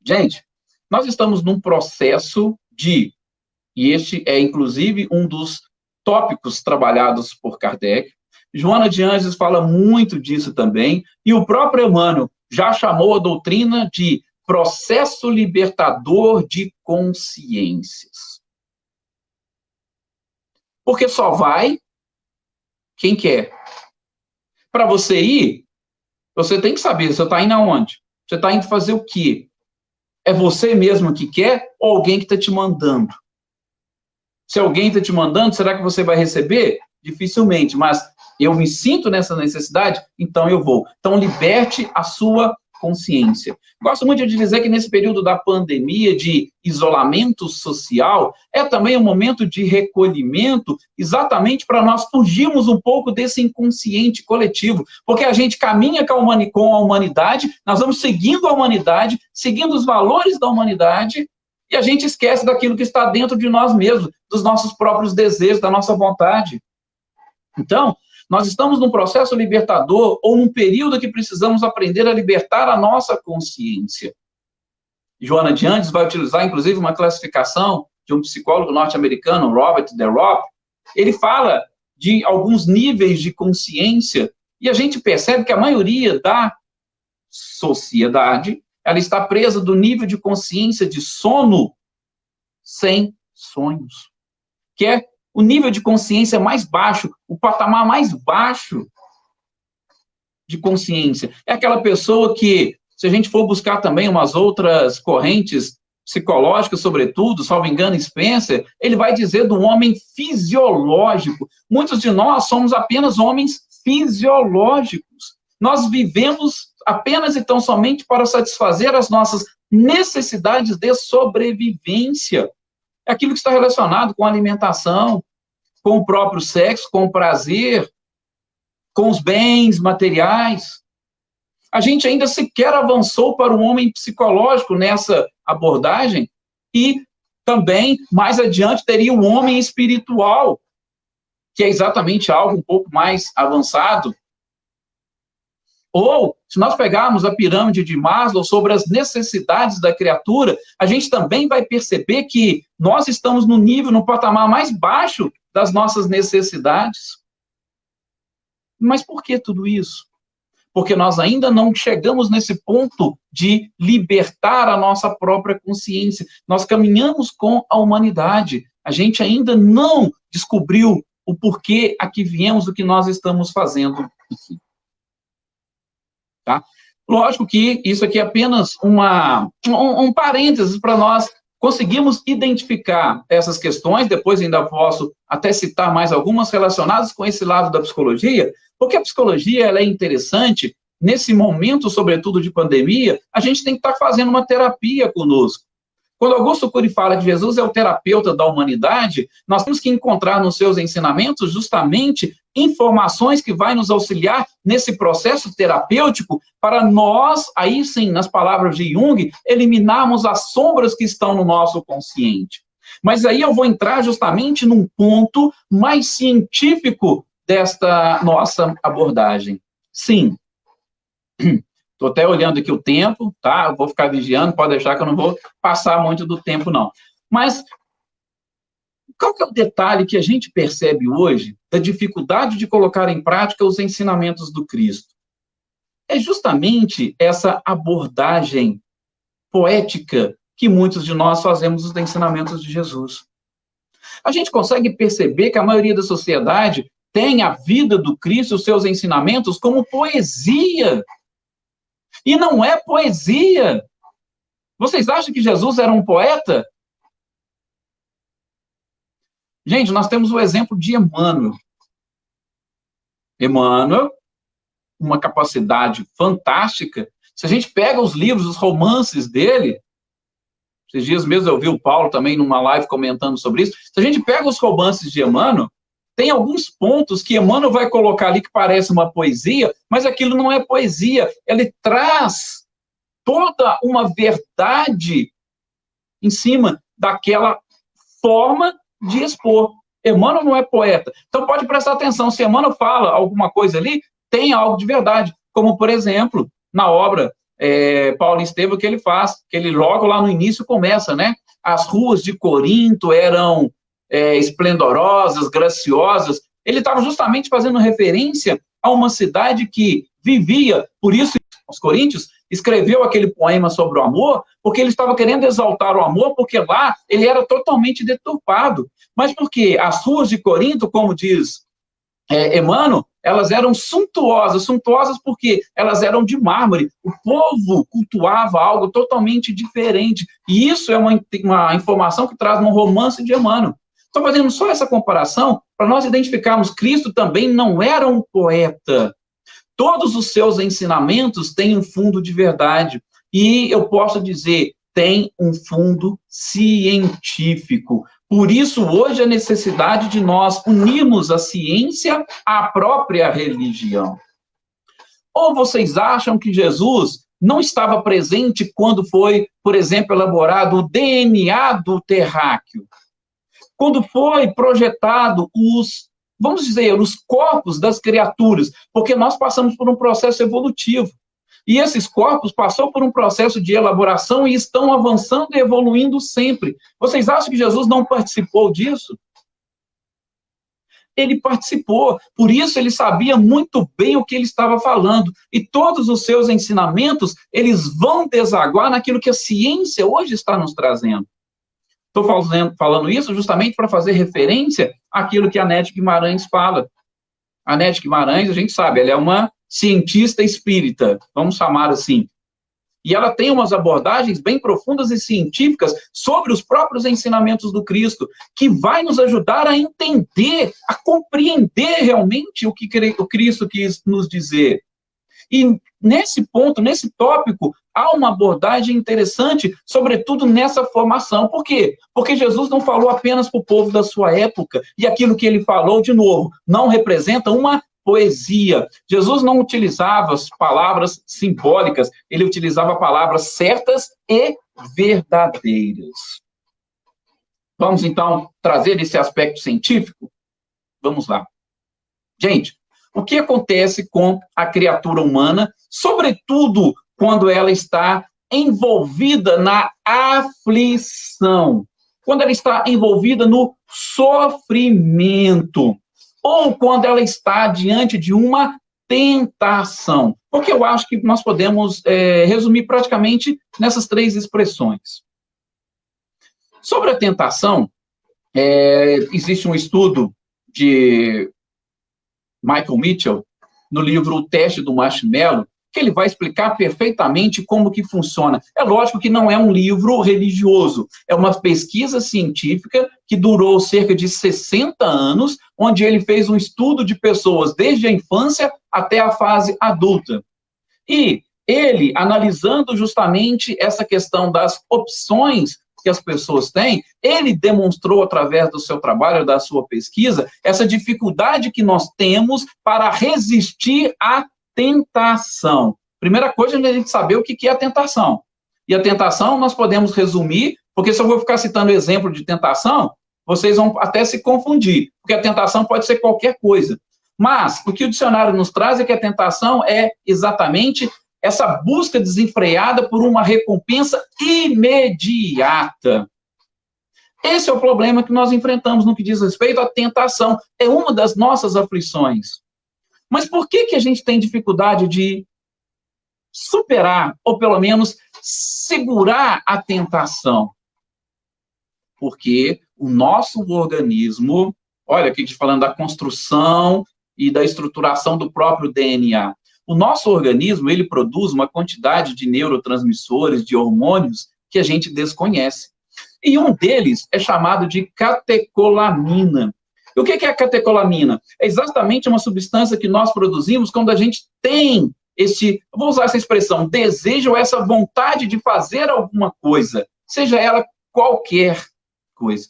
Gente, nós estamos num processo e este é, inclusive, um dos tópicos trabalhados por Kardec. Joana de Ângeles fala muito disso também, e o próprio Emmanuel já chamou a doutrina de processo libertador de consciências. Porque só vai quem quer. Para você ir, você tem que saber, você está indo aonde? Você está indo fazer o quê? É você mesmo que quer ou alguém que está te mandando? Se alguém está te mandando, será que você vai receber? Dificilmente, mas eu me sinto nessa necessidade, então eu vou. Então, liberte a sua consciência. Gosto muito de dizer que nesse período da pandemia, de isolamento social, é também um momento de recolhimento, exatamente para nós fugirmos um pouco desse inconsciente coletivo, porque a gente caminha com a humanidade, nós vamos seguindo a humanidade, seguindo os valores da humanidade, e a gente esquece daquilo que está dentro de nós mesmos, dos nossos próprios desejos, da nossa vontade. Então, nós estamos num processo libertador ou num período que precisamos aprender a libertar a nossa consciência. Joana de Ângeles vai utilizar, inclusive, uma classificação de um psicólogo norte-americano, Robert DeRopp. Ele fala de alguns níveis de consciência e a gente percebe que a maioria da sociedade ela está presa do nível de consciência de sono sem sonhos, que é o nível de consciência mais baixo, o patamar mais baixo de consciência. É aquela pessoa que, se a gente for buscar também umas outras correntes psicológicas, sobretudo, salvo engano, Spencer, ele vai dizer do homem fisiológico. Muitos de nós somos apenas homens fisiológicos. Nós vivemos apenas e tão somente para satisfazer as nossas necessidades de sobrevivência. É aquilo que está relacionado com a alimentação, com o próprio sexo, com o prazer, com os bens materiais. A gente ainda sequer avançou para o homem psicológico nessa abordagem e também, mais adiante, teria o homem espiritual, que é exatamente algo um pouco mais avançado. Ou, se nós pegarmos a pirâmide de Maslow sobre as necessidades da criatura, a gente também vai perceber que nós estamos no nível, no patamar mais baixo das nossas necessidades. Mas por que tudo isso? Porque nós ainda não chegamos nesse ponto de libertar a nossa própria consciência. Nós caminhamos com a humanidade. A gente ainda não descobriu o porquê a que viemos, o que nós estamos fazendo aqui. Tá? Lógico que isso aqui é apenas um parênteses para nós conseguirmos identificar essas questões, depois ainda posso até citar mais algumas relacionadas com esse lado da psicologia, porque a psicologia ela é interessante, nesse momento, sobretudo de pandemia, a gente tem que estar fazendo uma terapia conosco. Quando Augusto Cury fala que Jesus é o terapeuta da humanidade, nós temos que encontrar nos seus ensinamentos justamente informações que vai nos auxiliar nesse processo terapêutico para nós, aí sim, nas palavras de Jung, eliminarmos as sombras que estão no nosso consciente. Mas aí eu vou entrar justamente num ponto mais científico desta nossa abordagem. Sim. Estou até olhando aqui o tempo, tá? Eu vou ficar vigiando, pode deixar que eu não vou passar muito do tempo, não. Mas qual que é o detalhe que a gente percebe hoje da dificuldade de colocar em prática os ensinamentos do Cristo? É justamente essa abordagem poética que muitos de nós fazemos dos ensinamentos de Jesus. A gente consegue perceber que a maioria da sociedade tem a vida do Cristo, os seus ensinamentos, como poesia. E não é poesia. Vocês acham que Jesus era um poeta? Gente, nós temos o exemplo de Emmanuel. Emmanuel, uma capacidade fantástica. Se a gente pega os livros, os romances dele, esses dias mesmo eu vi o Paulo também numa live comentando sobre isso, se a gente pega os romances de Emmanuel, tem alguns pontos que Emmanuel vai colocar ali que parece uma poesia, mas aquilo não é poesia. Ele traz toda uma verdade em cima daquela forma de expor. Emmanuel não é poeta. Então pode prestar atenção, se Emmanuel fala alguma coisa ali, tem algo de verdade, como, por exemplo, na obra Paulo e Estevão que ele faz, que ele logo lá no início começa, né? As ruas de Corinto eram esplendorosas, graciosas. Ele estava justamente fazendo referência a uma cidade que vivia, por isso os coríntios escreveu aquele poema sobre o amor, porque ele estava querendo exaltar o amor, porque lá ele era totalmente deturpado. Mas porque as ruas de Corinto, como diz Emmanuel, elas eram suntuosas porque elas eram de mármore. O povo cultuava algo totalmente diferente. E isso é uma informação que traz no romance de Emmanuel. Estou fazendo só essa comparação para nós identificarmos que Cristo também não era um poeta. Todos os seus ensinamentos têm um fundo de verdade. E eu posso dizer, tem um fundo científico. Por isso, hoje, a necessidade de nós unirmos a ciência à própria religião. Ou vocês acham que Jesus não estava presente quando foi, por exemplo, elaborado o DNA do terráqueo? Quando foi projetado vamos dizer, os corpos das criaturas, porque nós passamos por um processo evolutivo. E esses corpos passaram por um processo de elaboração e estão avançando e evoluindo sempre. Vocês acham que Jesus não participou disso? Ele participou, por isso ele sabia muito bem o que ele estava falando. E todos os seus ensinamentos, eles vão desaguar naquilo que a ciência hoje está nos trazendo. Estou falando isso justamente para fazer referência àquilo que a Nete Guimarães fala. A Nete Guimarães, a gente sabe, ela é uma cientista espírita, vamos chamar assim. E ela tem umas abordagens bem profundas e científicas sobre os próprios ensinamentos do Cristo, que vai nos ajudar a entender, a compreender realmente o que o Cristo quis nos dizer. E nesse ponto, nesse tópico, há uma abordagem interessante, sobretudo nessa formação. Por quê? Porque Jesus não falou apenas para o povo da sua época, e aquilo que ele falou, de novo, não representa uma poesia. Jesus não utilizava as palavras simbólicas, ele utilizava palavras certas e verdadeiras. Vamos, então, trazer esse aspecto científico? Vamos lá. Gente, o que acontece com a criatura humana, sobretudo quando ela está envolvida na aflição, quando ela está envolvida no sofrimento, ou quando ela está diante de uma tentação? Porque eu acho que nós podemos resumir praticamente nessas três expressões. Sobre a tentação, existe um estudo de Michael Mitchell, no livro O Teste do Marshmallow, que ele vai explicar perfeitamente como que funciona. É lógico que não é um livro religioso, é uma pesquisa científica que durou cerca de 60 anos, onde ele fez um estudo de pessoas desde a infância até a fase adulta. E ele, analisando justamente essa questão das opções que as pessoas têm, ele demonstrou, através do seu trabalho, da sua pesquisa, essa dificuldade que nós temos para resistir à tentação. Primeira coisa é a gente saber o que é a tentação. E a tentação nós podemos resumir, porque se eu vou ficar citando exemplo de tentação, vocês vão até se confundir, porque a tentação pode ser qualquer coisa. Mas o que o dicionário nos traz é que a tentação é exatamente essa busca desenfreada por uma recompensa imediata. Esse é o problema que nós enfrentamos no que diz respeito à tentação. É uma das nossas aflições. Mas por que a gente tem dificuldade de superar, ou pelo menos segurar a tentação? Porque o nosso organismo, olha aqui falando da construção e da estruturação do próprio DNA. O nosso organismo, ele produz uma quantidade de neurotransmissores, de hormônios, que a gente desconhece. E um deles é chamado de catecolamina. E o que é a catecolamina? É exatamente uma substância que nós produzimos quando a gente tem vou usar essa expressão, desejo ou essa vontade de fazer alguma coisa, seja ela qualquer coisa.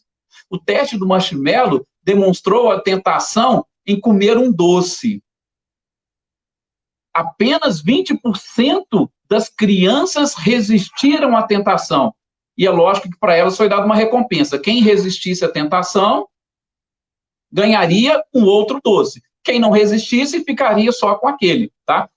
O teste do marshmallow demonstrou a tentação em comer um doce. Apenas 20% das crianças resistiram à tentação. E é lógico que para elas foi dada uma recompensa. Quem resistisse à tentação ganharia um outro doce. quem não resistisse ficaria só com aquele, tá?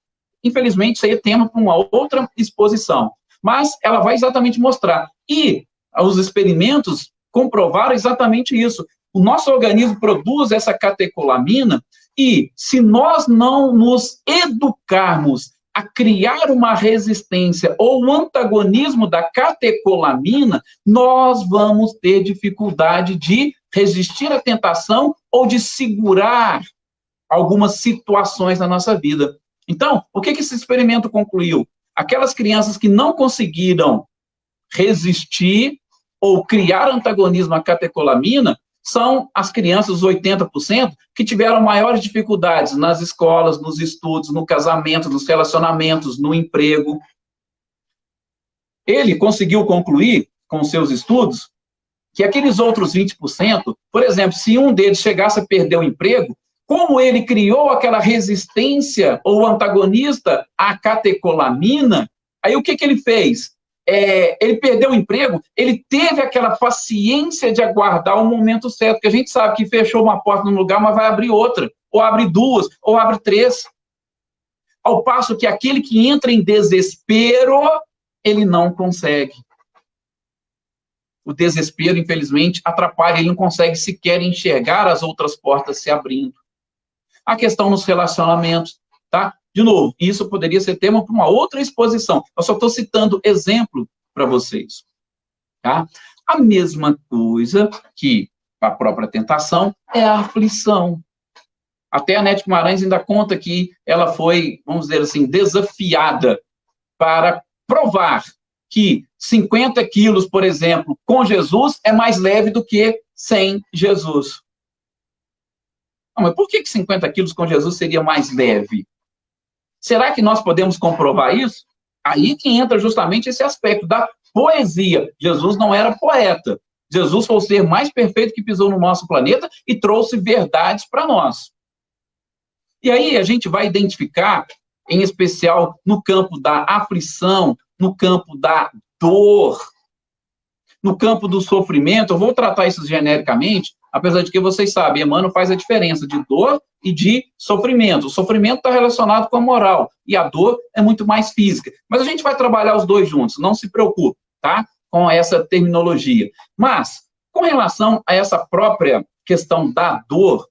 Infelizmente, isso aí é tema para uma outra exposição. Mas ela vai exatamente mostrar. E os experimentos comprovaram exatamente isso. O nosso organismo produz essa catecolamina e, se nós não nos educarmos a criar uma resistência ou um antagonismo da catecolamina, nós vamos ter dificuldade de resistir à tentação ou de segurar algumas situações na nossa vida. Então, o que esse experimento concluiu? Aquelas crianças que não conseguiram resistir ou criar antagonismo à catecolamina são as crianças, os 80%, que tiveram maiores dificuldades nas escolas, nos estudos, no casamento, nos relacionamentos, no emprego. Ele conseguiu concluir, com seus estudos, que aqueles outros 20%, por exemplo, se um deles chegasse a perder o emprego, como ele criou aquela resistência ou antagonista à catecolamina, aí o que ele fez? Ele perdeu o emprego, ele teve aquela paciência de aguardar o momento certo, porque a gente sabe que fechou uma porta num lugar, mas vai abrir outra, ou abre duas, ou abre três. Ao passo que aquele que entra em desespero, ele não consegue. O desespero, infelizmente, atrapalha, ele não consegue sequer enxergar as outras portas se abrindo. A questão nos relacionamentos, tá? De novo, isso poderia ser tema para uma outra exposição. Eu só estou citando exemplo para vocês, tá? A mesma coisa que a própria tentação é a aflição. Até a Anete Guimarães ainda conta que ela foi, vamos dizer assim, desafiada para provar que 50 quilos, por exemplo, com Jesus é mais leve do que sem Jesus. Não, mas por que 50 quilos com Jesus seria mais leve? Será que nós podemos comprovar isso? Aí que entra justamente esse aspecto da poesia. Jesus não era poeta. Jesus foi o ser mais perfeito que pisou no nosso planeta e trouxe verdades para nós. E aí a gente vai identificar, em especial no campo da aflição, no campo da dor, no campo do sofrimento. Eu vou tratar isso genericamente, apesar de que vocês sabem, Emmanuel faz a diferença de dor e de sofrimento. O sofrimento está relacionado com a moral, e a dor é muito mais física. Mas a gente vai trabalhar os dois juntos, não se preocupe, tá? Com essa terminologia. Mas, com relação a essa própria questão da dor,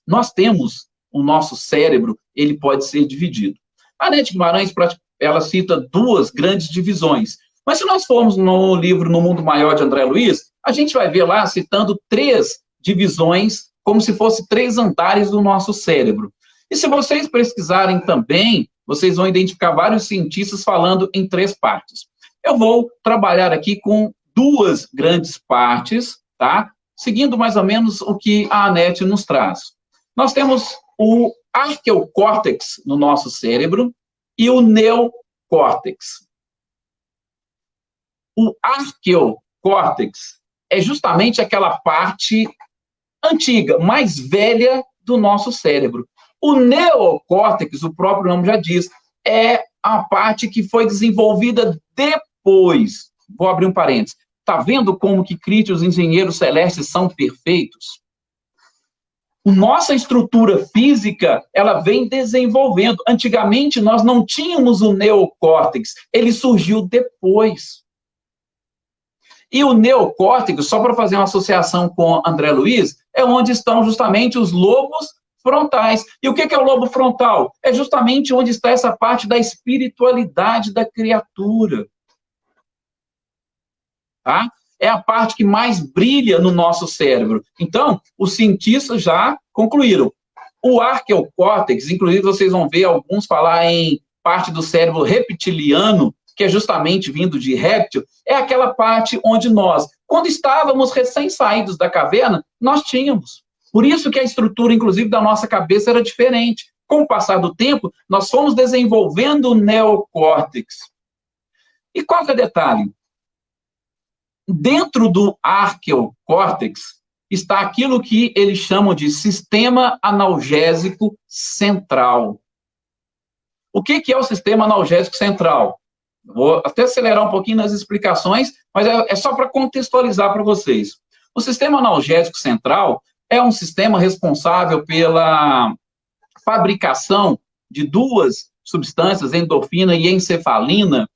nós temos o nosso cérebro, ele pode ser dividido. A Anete Guimarães, ela cita duas grandes divisões. Mas se nós formos no livro No Mundo Maior, de André Luiz, a gente vai ver lá citando 3 divisões, como se fossem 3 andares do nosso cérebro. E se vocês pesquisarem também, vocês vão identificar vários cientistas falando em 3 partes. Eu vou trabalhar aqui com 2 grandes partes, tá? Seguindo mais ou menos o que a Anete nos traz. Nós temos o arqueocórtex no nosso cérebro e o neocórtex. O arqueocórtex é justamente aquela parte antiga, mais velha do nosso cérebro. O neocórtex, o próprio nome já diz, é a parte que foi desenvolvida depois. Vou abrir um parênteses. Está vendo como que críticos, engenheiros celestes são perfeitos? Nossa estrutura física, ela vem desenvolvendo. Antigamente, nós não tínhamos o neocórtex. Ele surgiu depois. E o neocórtex, só para fazer uma associação com André Luiz, é onde estão justamente os lobos frontais. E o que é o lobo frontal? É justamente onde está essa parte da espiritualidade da criatura. Tá? É a parte que mais brilha no nosso cérebro. Então, os cientistas já concluíram. O arqueocórtex, inclusive vocês vão ver alguns falar em parte do cérebro reptiliano, que é justamente vindo de réptil, é aquela parte onde nós, quando estávamos recém-saídos da caverna, nós tínhamos. Por isso que a estrutura, inclusive, da nossa cabeça era diferente. Com o passar do tempo, nós fomos desenvolvendo o neocórtex. E qual que é o detalhe? Dentro do arqueocórtex está aquilo que eles chamam de sistema analgésico central. O que é o sistema analgésico central? Vou até acelerar um pouquinho nas explicações, mas é só para contextualizar para vocês. O sistema analgésico central é um sistema responsável pela fabricação de duas substâncias, endorfina e encefalina,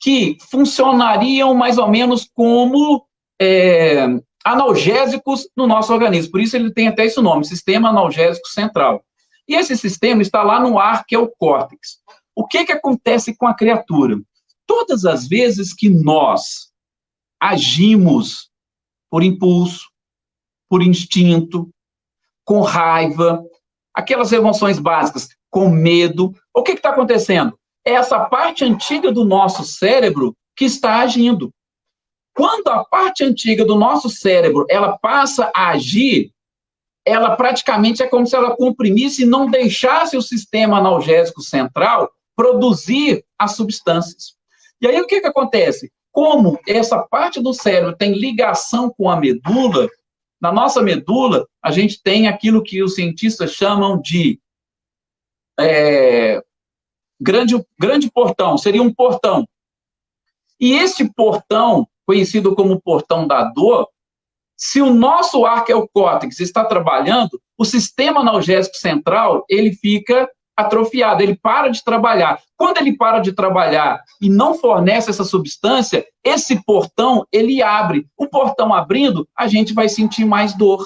que funcionariam mais ou menos como analgésicos no nosso organismo. Por isso ele tem até esse nome, Sistema Analgésico Central. E esse sistema está lá no arqueocórtex. O que acontece com a criatura? Todas as vezes que nós agimos por impulso, por instinto, com raiva, aquelas emoções básicas, com medo, o que está acontecendo? É essa parte antiga do nosso cérebro que está agindo. Quando a parte antiga do nosso cérebro, ela passa a agir, ela praticamente é como se ela comprimisse e não deixasse o sistema analgésico central produzir as substâncias. E aí o que acontece? Como essa parte do cérebro tem ligação com a medula, na nossa medula a gente tem aquilo que os cientistas chamam de grande portão, seria um portão. E esse portão, conhecido como portão da dor, se o nosso arqueocórtex está trabalhando, o sistema analgésico central, ele fica atrofiado, ele para de trabalhar. Quando ele para de trabalhar e não fornece essa substância, esse portão, ele abre. O portão abrindo, a gente vai sentir mais dor.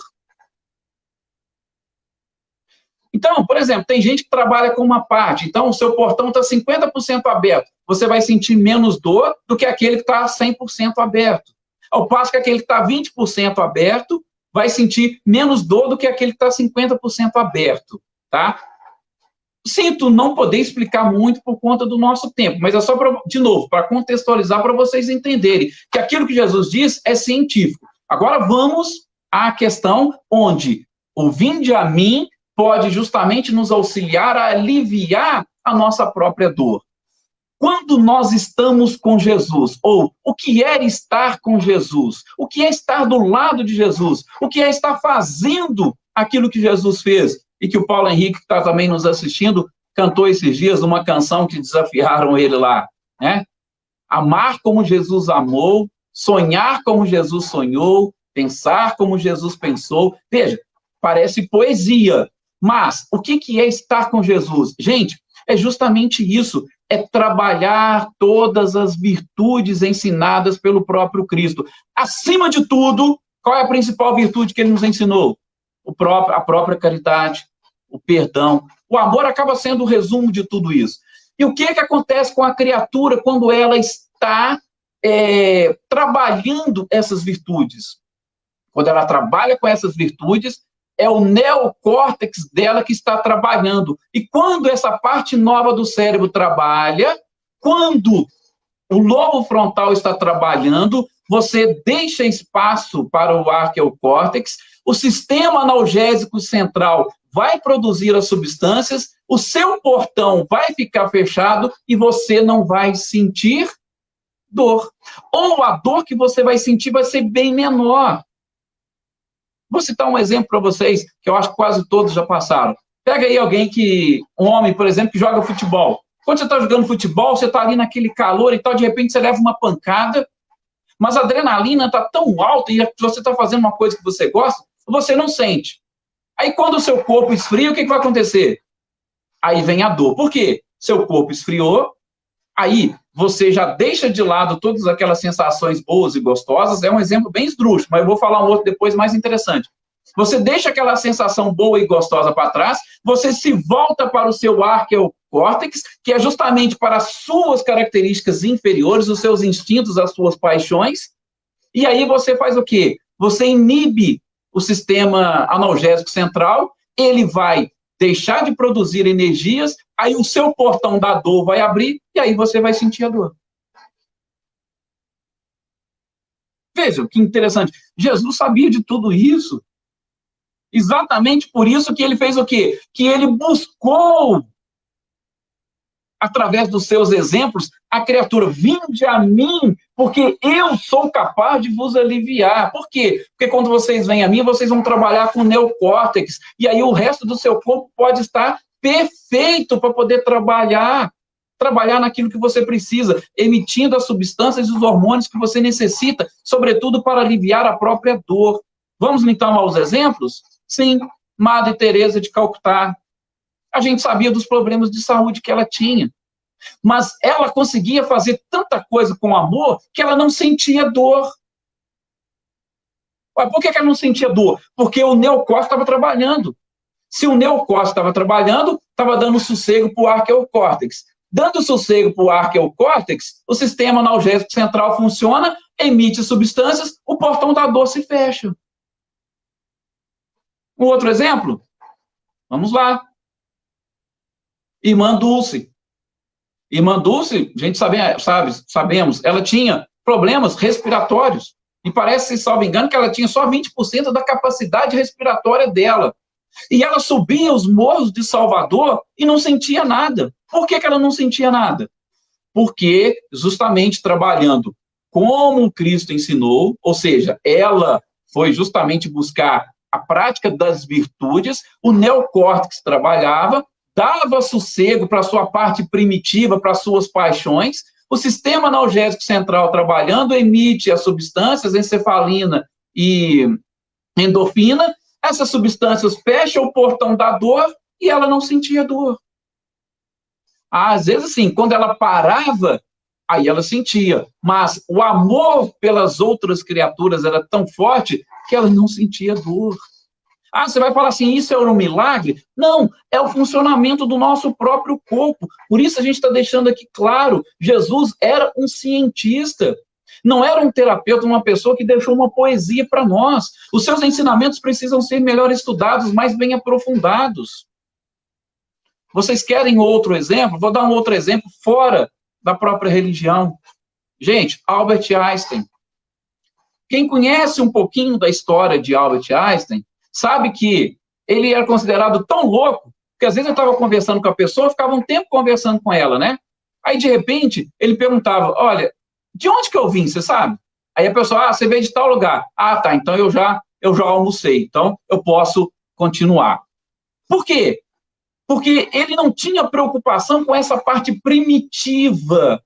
Então, por exemplo, tem gente que trabalha com uma parte, então o seu portão está 50% aberto, você vai sentir menos dor do que aquele que está 100% aberto. Ao passo que aquele que está 20% aberto vai sentir menos dor do que aquele que está 50% aberto, tá? Sinto não poder explicar muito por conta do nosso tempo, mas é só, de novo, para contextualizar, para vocês entenderem que aquilo que Jesus diz é científico. Agora vamos à questão onde o vinde a mim pode justamente nos auxiliar a aliviar a nossa própria dor. Quando nós estamos com Jesus, ou o que é estar com Jesus? O que é estar do lado de Jesus? O que é estar fazendo aquilo que Jesus fez? E que o Paulo Henrique, que está também nos assistindo, cantou esses dias numa canção que desafiaram ele lá, né? Amar como Jesus amou, sonhar como Jesus sonhou, pensar como Jesus pensou. Veja, parece poesia, mas o que é estar com Jesus? Gente, é justamente isso, é trabalhar todas as virtudes ensinadas pelo próprio Cristo. Acima de tudo, qual é a principal virtude que ele nos ensinou? A própria caridade, o perdão. O amor acaba sendo o resumo de tudo isso. E o que acontece com a criatura quando ela está trabalhando essas virtudes? Quando ela trabalha com essas virtudes, é o neocórtex dela que está trabalhando. E quando essa parte nova do cérebro trabalha, quando o lobo frontal está trabalhando, você deixa espaço para o arqueocórtex, o sistema analgésico central vai produzir as substâncias, o seu portão vai ficar fechado e você não vai sentir dor. Ou a dor que você vai sentir vai ser bem menor. Vou citar um exemplo para vocês, que eu acho que quase todos já passaram. Pega aí um homem, por exemplo, que joga futebol. Quando você está jogando futebol, você está ali naquele calor e tal, de repente você leva uma pancada, mas a adrenalina está tão alta e você está fazendo uma coisa que você gosta, você não sente. Aí quando o seu corpo esfria, o que vai acontecer? Aí vem a dor. Por quê? Seu corpo esfriou, aí você já deixa de lado todas aquelas sensações boas e gostosas. É um exemplo bem esdrúxulo, mas eu vou falar um outro depois mais interessante. Você deixa aquela sensação boa e gostosa para trás, você se volta para o seu arqueocórtex, que é justamente para as suas características inferiores, os seus instintos, as suas paixões, e aí você faz o quê? Você inibe o sistema analgésico central, ele vai deixar de produzir energias, aí o seu portão da dor vai abrir, e aí você vai sentir a dor. Veja, que interessante. Jesus sabia de tudo isso. Exatamente por isso que ele fez o quê? Que ele buscou, através dos seus exemplos, a criatura, vinde a mim, porque eu sou capaz de vos aliviar. Por quê? Porque quando vocês vêm a mim, vocês vão trabalhar com o neocórtex, e aí o resto do seu corpo pode estar perfeito para poder trabalhar naquilo que você precisa, emitindo as substâncias e os hormônios que você necessita, sobretudo para aliviar a própria dor. Vamos então aos exemplos? Sim, Madre Teresa de Calcutá. A gente sabia dos problemas de saúde que ela tinha. Mas ela conseguia fazer tanta coisa com amor que ela não sentia dor. Por que ela não sentia dor? Porque o neocórtex estava trabalhando. Se o neocórtex estava trabalhando, estava dando sossego para o arqueocórtex. Dando sossego para o arqueocórtex, o sistema analgésico central funciona, emite substâncias, o portão da dor se fecha. Um outro exemplo? Vamos lá. Irmã Dulce. Irmã Dulce, a gente sabemos, ela tinha problemas respiratórios. E parece, se salvo engano, que ela tinha só 20% da capacidade respiratória dela. E ela subia os morros de Salvador e não sentia nada. Por que ela não sentia nada? Porque, justamente trabalhando como Cristo ensinou, ou seja, ela foi justamente buscar a prática das virtudes, o neocórtex trabalhava, dava sossego para a sua parte primitiva, para as suas paixões, o sistema analgésico central trabalhando emite as substâncias, encefalina e endorfina, essas substâncias fecham o portão da dor e ela não sentia dor. Às vezes, sim, quando ela parava, aí ela sentia. Mas o amor pelas outras criaturas era tão forte que ela não sentia dor. Você vai falar assim, isso é um milagre? Não, é o funcionamento do nosso próprio corpo. Por isso a gente está deixando aqui claro, Jesus era um cientista. Não era um terapeuta, uma pessoa que deixou uma poesia para nós. Os seus ensinamentos precisam ser melhor estudados, mais bem aprofundados. Vocês querem outro exemplo? Vou dar um outro exemplo fora da própria religião. Gente, Albert Einstein. Quem conhece um pouquinho da história de Albert Einstein, sabe que ele era considerado tão louco, que às vezes eu estava conversando com a pessoa, ficava um tempo conversando com ela, né? Aí, de repente, ele perguntava, olha, de onde que eu vim, você sabe? Aí a pessoa, você veio de tal lugar. Tá, então eu já almocei, então eu posso continuar. Por quê? Porque ele não tinha preocupação com essa parte primitiva.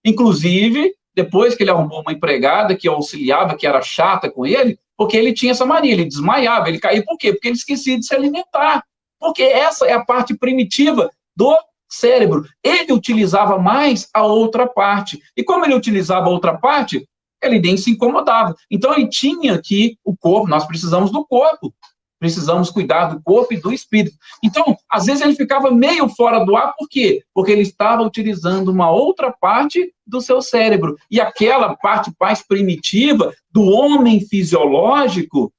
Inclusive, depois que ele arrumou uma empregada que auxiliava, que era chata com ele, porque ele tinha essa mania, ele desmaiava, ele caía. Por quê? Porque ele esquecia de se alimentar. Porque essa é a parte primitiva do cérebro. Ele utilizava mais a outra parte. E como ele utilizava a outra parte, ele nem se incomodava. Então, ele tinha que o corpo, nós precisamos do corpo. Precisamos cuidar do corpo e do espírito. Então, às vezes ele ficava meio fora do ar, por quê? Porque ele estava utilizando uma outra parte do seu cérebro. E aquela parte mais primitiva do homem fisiológico,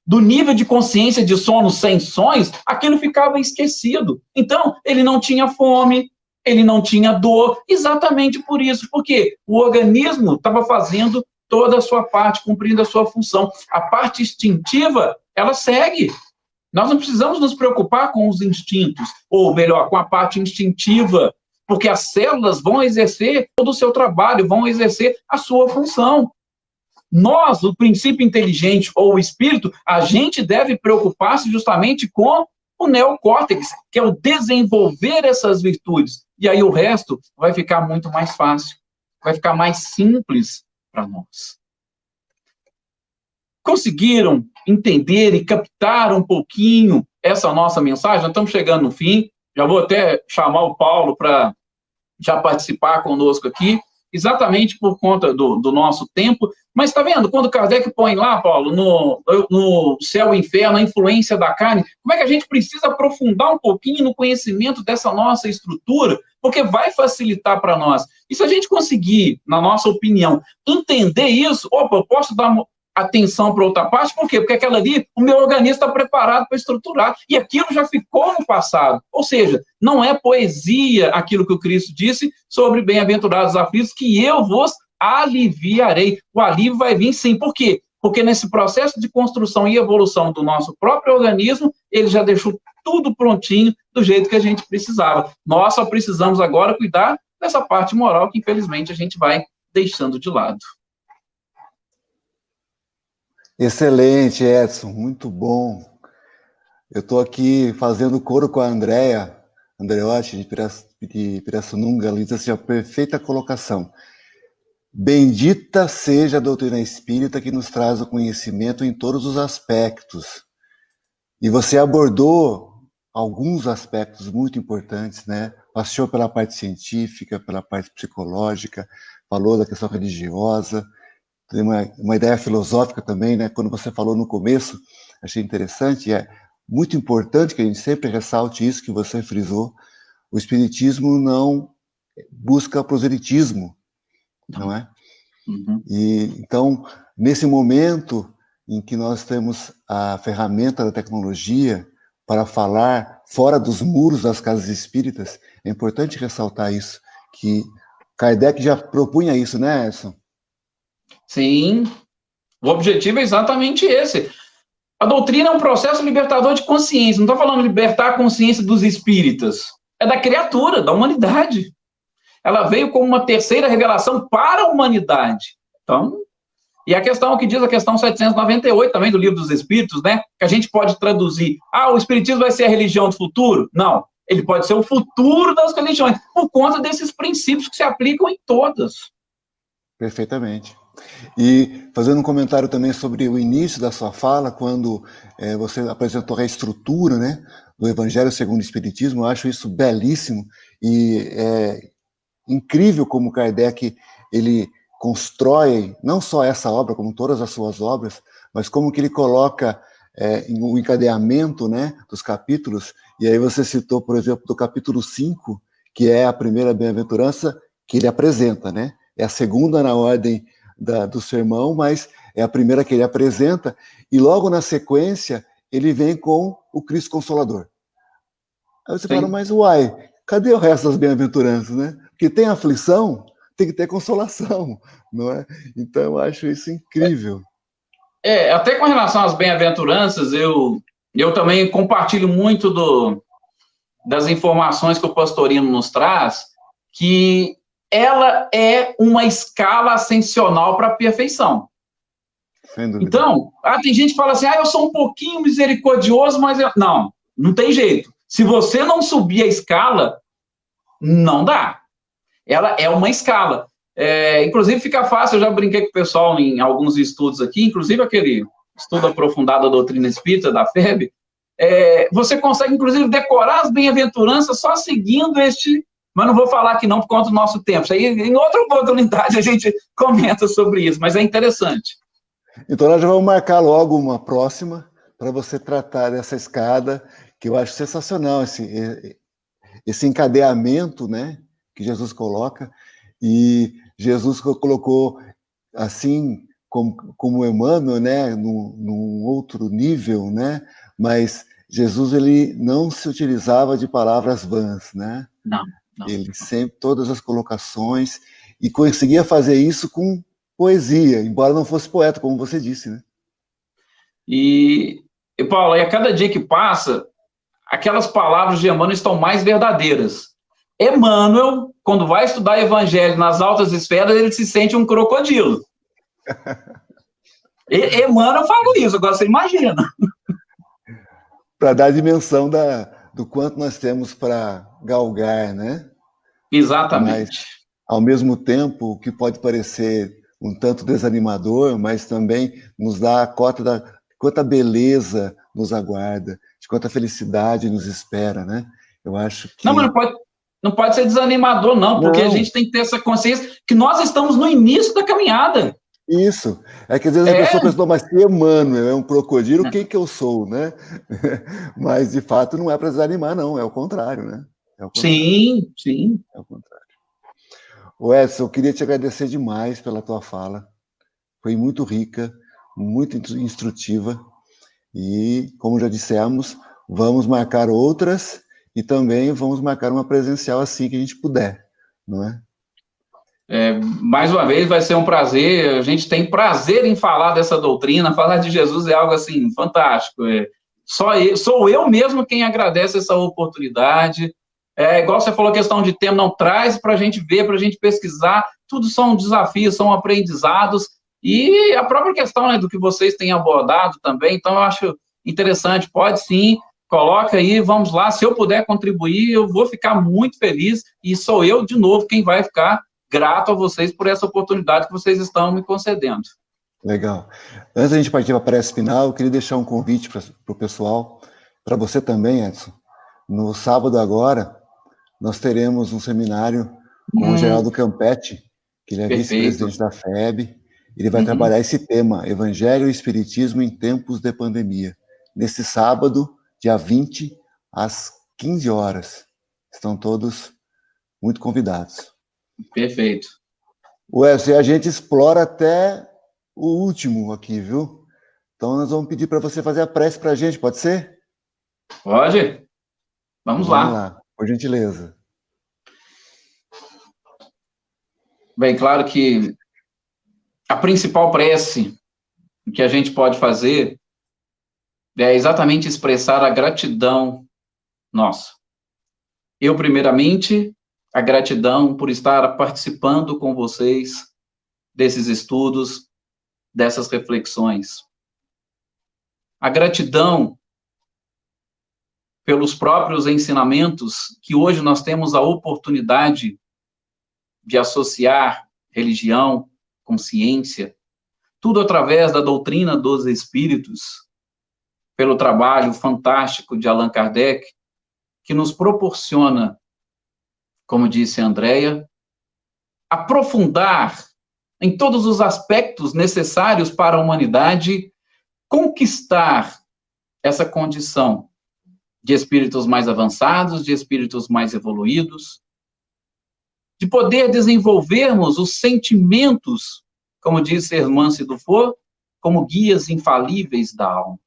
do nível de consciência de sono sem sonhos, aquilo ficava esquecido. Então, ele não tinha fome, ele não tinha dor, exatamente por isso. Porque o organismo estava fazendo toda a sua parte, cumprindo a sua função. A parte instintiva, ela segue. Nós não precisamos nos preocupar com os instintos, ou melhor, com a parte instintiva, porque as células vão exercer todo o seu trabalho, vão exercer a sua função. Nós, o princípio inteligente ou o espírito, a gente deve preocupar-se justamente com o neocórtex, que é o desenvolver essas virtudes. E aí o resto vai ficar muito mais fácil, vai ficar mais simples para nós. Conseguiram entender e captar um pouquinho essa nossa mensagem? Nós estamos chegando no fim, já vou até chamar o Paulo para já participar conosco aqui, exatamente por conta do nosso tempo, mas está vendo, quando Kardec põe lá, Paulo, no céu e inferno, a influência da carne, como é que a gente precisa aprofundar um pouquinho no conhecimento dessa nossa estrutura, porque vai facilitar para nós. E se a gente conseguir, na nossa opinião, entender isso, eu posso dar atenção para outra parte, por quê? Porque aquela ali, o meu organismo está preparado para estruturar, e aquilo já ficou no passado. Ou seja, não é poesia aquilo que o Cristo disse sobre bem-aventurados aflitos, que eu vos aliviarei. O alívio vai vir sim. Por quê? Porque nesse processo de construção e evolução do nosso próprio organismo, ele já deixou tudo prontinho do jeito que a gente precisava. Nós só precisamos agora cuidar dessa parte moral que, infelizmente, a gente vai deixando de lado. Excelente, Edson, muito bom. Eu estou aqui fazendo coro com a Andreotti, de Pirassununga, ela diz assim, a perfeita colocação. Bendita seja a doutrina espírita que nos traz o conhecimento em todos os aspectos. E você abordou alguns aspectos muito importantes, né? Passou pela parte científica, pela parte psicológica, falou da questão religiosa, tem uma ideia filosófica também, né? Quando você falou no começo, achei interessante, é muito importante que a gente sempre ressalte isso que você frisou, o espiritismo não busca proselitismo, não é? Uhum. E então, nesse momento em que nós temos a ferramenta da tecnologia para falar fora dos muros das casas espíritas, é importante ressaltar isso, que Kardec já propunha isso, né, Edson? Sim, o objetivo é exatamente esse. A doutrina é um processo libertador de consciência. Não estou falando libertar a consciência dos espíritas. É da criatura, da humanidade. Ela veio como uma terceira revelação para a humanidade. Então, e a questão que diz a questão 798 também do Livro dos Espíritos, né? Que a gente pode traduzir, o espiritismo vai ser a religião do futuro? Não, ele pode ser o futuro das religiões, por conta desses princípios que se aplicam em todas. Perfeitamente. E fazendo um comentário também sobre o início da sua fala, quando você apresentou a estrutura, né, do Evangelho segundo o Espiritismo, eu acho isso belíssimo e é incrível como Kardec ele constrói não só essa obra, como todas as suas obras, mas como que ele coloca o encadeamento, né, dos capítulos. E aí você citou, por exemplo, do capítulo 5, que é a primeira bem-aventurança que ele apresenta, né? É a segunda na ordem do sermão, mas é a primeira que ele apresenta, e logo na sequência ele vem com o Cristo Consolador. Aí você fala, mas uai, cadê o resto das bem-aventuranças, né? Porque tem aflição, tem que ter consolação, não é? Então eu acho isso incrível. Até com relação às bem-aventuranças, eu também compartilho muito das informações que o Pastorino nos traz, que ela é uma escala ascensional para a perfeição. Então, tem gente que fala assim, eu sou um pouquinho misericordioso, mas... Não tem jeito. Se você não subir a escala, não dá. Ela é uma escala. Inclusive, fica fácil, eu já brinquei com o pessoal em alguns estudos aqui, inclusive aquele estudo aprofundado da doutrina espírita, da FEB, você consegue, inclusive, decorar as bem-aventuranças só seguindo mas não vou falar aqui não por conta do nosso tempo. Isso aí, em outra oportunidade, a gente comenta sobre isso, mas é interessante. Então, nós já vamos marcar logo uma próxima para você tratar dessa escada, que eu acho sensacional, esse encadeamento, né, que Jesus coloca, e Jesus colocou, assim como Emmanuel, né, num outro nível, né, mas Jesus, ele não se utilizava de palavras vãs, né? Não. Ele sempre, todas as colocações, e conseguia fazer isso com poesia, embora não fosse poeta, como você disse, né? E Paulo, a cada dia que passa, aquelas palavras de Emmanuel estão mais verdadeiras. Emmanuel, quando vai estudar evangelho nas altas esferas, ele se sente um crocodilo. Emmanuel fala isso, agora você imagina. Para dar a dimensão do quanto nós temos para galgar, né? Exatamente. Mas, ao mesmo tempo, o que pode parecer um tanto desanimador, mas também nos dá a cota de quanta beleza nos aguarda, de quanta felicidade nos espera, né? Eu acho que... Não, mas não pode ser desanimador, não, porque a gente tem que ter essa consciência que nós estamos no início da caminhada. Isso. É que às vezes a pessoa pensa, mas se Emmanuel é um crocodilo, quem que eu sou, né? Mas, de fato, não é para desanimar, não. É o contrário, né? É o contrário. Sim. É o contrário. O Edson, eu queria te agradecer demais pela tua fala. Foi muito rica, muito instrutiva. E, como já dissemos, vamos marcar outras e também vamos marcar uma presencial assim que a gente puder, não é? Mais uma vez, vai ser um prazer. A gente tem prazer em falar dessa doutrina. Falar de Jesus é algo assim fantástico. Sou eu mesmo quem agradece essa oportunidade. Igual você falou, questão de tempo, não traz para a gente ver, para a gente pesquisar. Tudo são desafios, são aprendizados. E a própria questão, né, do que vocês têm abordado também. Então, eu acho interessante. Pode sim, coloca aí, vamos lá. Se eu puder contribuir, eu vou ficar muito feliz. E sou eu, de novo, quem vai ficar grato a vocês por essa oportunidade que vocês estão me concedendo. Legal. Antes da gente partir para a prece final, eu queria deixar um convite para o pessoal, para você também, Edson. No sábado agora, nós teremos um seminário com o Geraldo Campetti, que ele é vice-presidente da FEB. Ele vai trabalhar esse tema, Evangelho e Espiritismo em Tempos de Pandemia. Nesse sábado, dia 20, às 15 horas. Estão todos muito convidados. Perfeito. Wesley, a gente explora até o último aqui, viu? Então, nós vamos pedir para você fazer a prece para a gente, pode ser? Pode. Vamos lá, por gentileza. Bem, claro que a principal prece que a gente pode fazer é exatamente expressar a gratidão nossa. Eu, primeiramente, a gratidão por estar participando com vocês desses estudos, dessas reflexões. A gratidão pelos próprios ensinamentos que hoje nós temos a oportunidade de associar religião com ciência, tudo através da doutrina dos espíritos, pelo trabalho fantástico de Allan Kardec, que nos proporciona, como disse a Andrea, aprofundar em todos os aspectos necessários para a humanidade conquistar essa condição de espíritos mais avançados, de espíritos mais evoluídos, de poder desenvolvermos os sentimentos, como disse Hermance Dufour, como guias infalíveis da alma.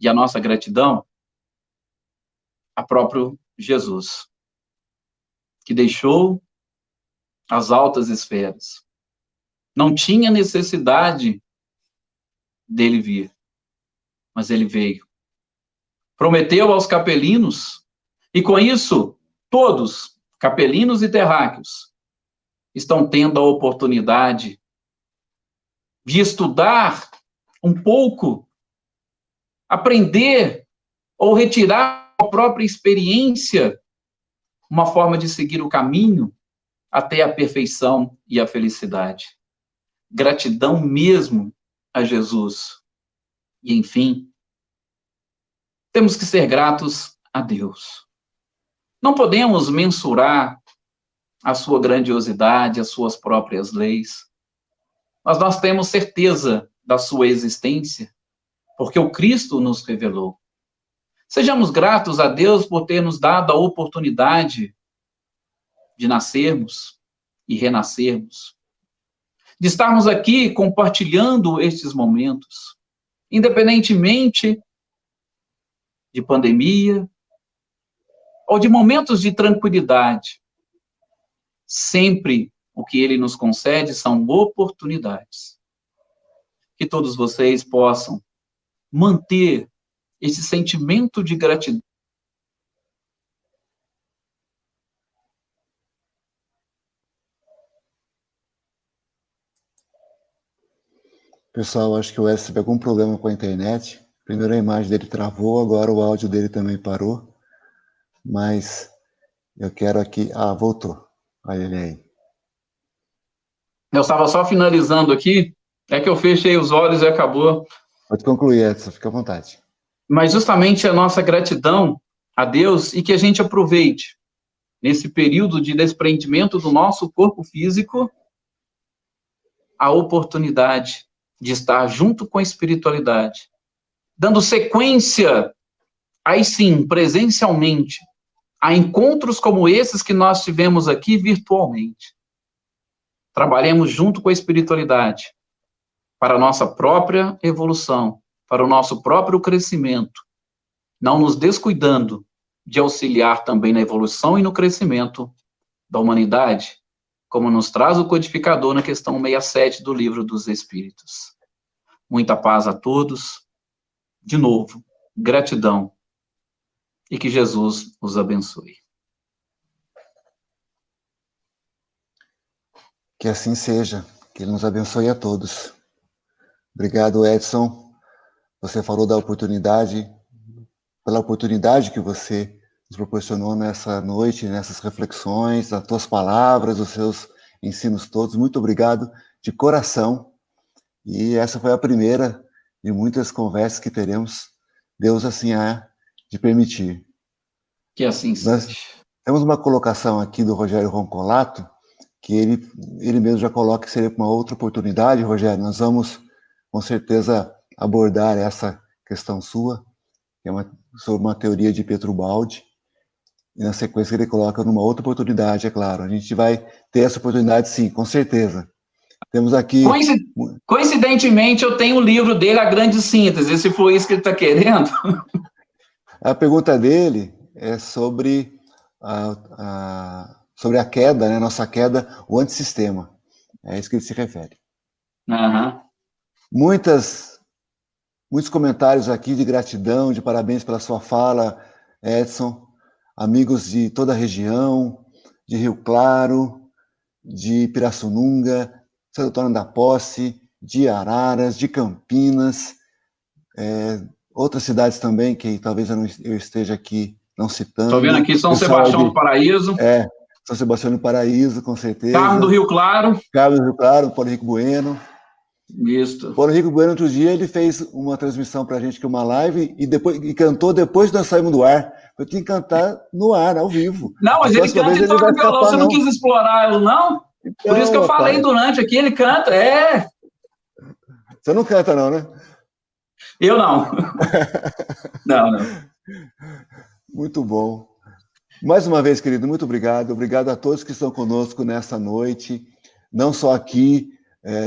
E a nossa gratidão a próprio Jesus, que deixou as altas esferas. Não tinha necessidade dele vir, mas ele veio. Prometeu aos capelinos, e com isso, todos, capelinos e terráqueos, estão tendo a oportunidade de estudar um pouco, aprender ou retirar a própria experiência, uma forma de seguir o caminho até a perfeição e a felicidade. Gratidão mesmo a Jesus. E, enfim, temos que ser gratos a Deus. Não podemos mensurar a sua grandiosidade, as suas próprias leis, mas nós temos certeza da sua existência, porque o Cristo nos revelou. Sejamos gratos a Deus por ter nos dado a oportunidade de nascermos e renascermos, de estarmos aqui compartilhando estes momentos, independentemente de pandemia ou de momentos de tranquilidade. Sempre o que ele nos concede são oportunidades. Que todos vocês possam manter esse sentimento de gratidão. Pessoal, acho que o Wesley teve algum problema com a internet. Primeiro a imagem dele travou, agora o áudio dele também parou. Mas eu quero aqui... Ah, voltou. Olha ele aí. Eu estava só finalizando aqui, é que eu fechei os olhos e acabou. Pode concluir, Edson, fica à vontade. Mas justamente a nossa gratidão a Deus e que a gente aproveite nesse período de desprendimento do nosso corpo físico a oportunidade de estar junto com a espiritualidade, dando sequência, aí sim, presencialmente, a encontros como esses que nós tivemos aqui virtualmente. Trabalhemos junto com a espiritualidade para a nossa própria evolução, para o nosso próprio crescimento, não nos descuidando de auxiliar também na evolução e no crescimento da humanidade, como nos traz o codificador na questão 67 do Livro dos Espíritos. Muita paz a todos. De novo, gratidão. E que Jesus os abençoe. Que assim seja. Que Ele nos abençoe a todos. Obrigado, Edson. Você falou da oportunidade, pela oportunidade que você nos proporcionou nessa noite, nessas reflexões, as tuas palavras, os seus ensinos todos. Muito obrigado de coração. E essa foi a primeira de muitas conversas que teremos. Deus assim há de permitir. Que assim Nós seja. temos uma colocação aqui do Rogério Roncolato, que ele mesmo já coloca que seria uma outra oportunidade, Rogério. Nós vamos, com certeza, abordar essa questão sua, que é sobre uma teoria de Petrubaldi, e na sequência ele coloca numa outra oportunidade, é claro. A gente vai ter essa oportunidade, sim, com certeza. Temos aqui... Coincidentemente, eu tenho o livro dele, A Grande Síntese, se for isso que ele está querendo. A pergunta dele é sobre sobre a queda, né, nossa queda, o antissistema. É isso que ele se refere. Uhum. Muitos comentários aqui de gratidão, de parabéns pela sua fala, Edson. Amigos de toda a região, de Rio Claro, de Pirassununga, Santo Antônio da Posse, de Araras, de Campinas, outras cidades também que talvez eu esteja aqui não citando. Estou vendo aqui São Sebastião do Paraíso. São Sebastião do Paraíso, com certeza. Carmo do Rio Claro. Carmo do Rio Claro, Paulo Rico Bueno. Isso. Paulo Rico Bueno, outro dia, ele fez uma transmissão pra gente, que é uma live, e cantou depois que nós saímos do ar. Eu tinha que cantar no ar, ao vivo. Não, mas ele canta e toca violão. Você não quis explorá-lo, não? Então, por isso que eu falei durante aqui, ele canta, Você não canta, não, né? Eu não. Não. Muito bom. Mais uma vez, querido, muito obrigado. Obrigado a todos que estão conosco nessa noite, não só aqui,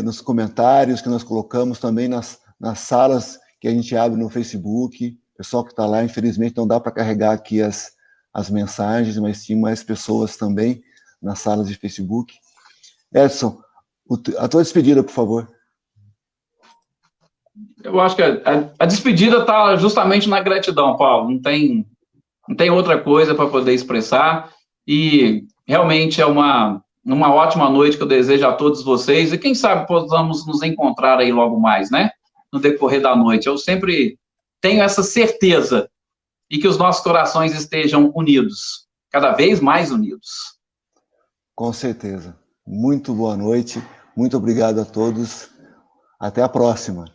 nos comentários que nós colocamos, também nas salas que a gente abre no Facebook. O pessoal que está lá, infelizmente, não dá para carregar aqui as mensagens, mas tinha mais pessoas também nas salas de Facebook. Edson, a tua despedida, por favor. Eu acho que a despedida está justamente na gratidão, Paulo. Não tem outra coisa para poder expressar. E realmente é uma ótima noite que eu desejo a todos vocês. E quem sabe possamos nos encontrar aí logo mais, né? No decorrer da noite. Eu sempre tenho essa certeza e que os nossos corações estejam unidos, cada vez mais unidos. Com certeza. Muito boa noite. Muito obrigado a todos. Até a próxima.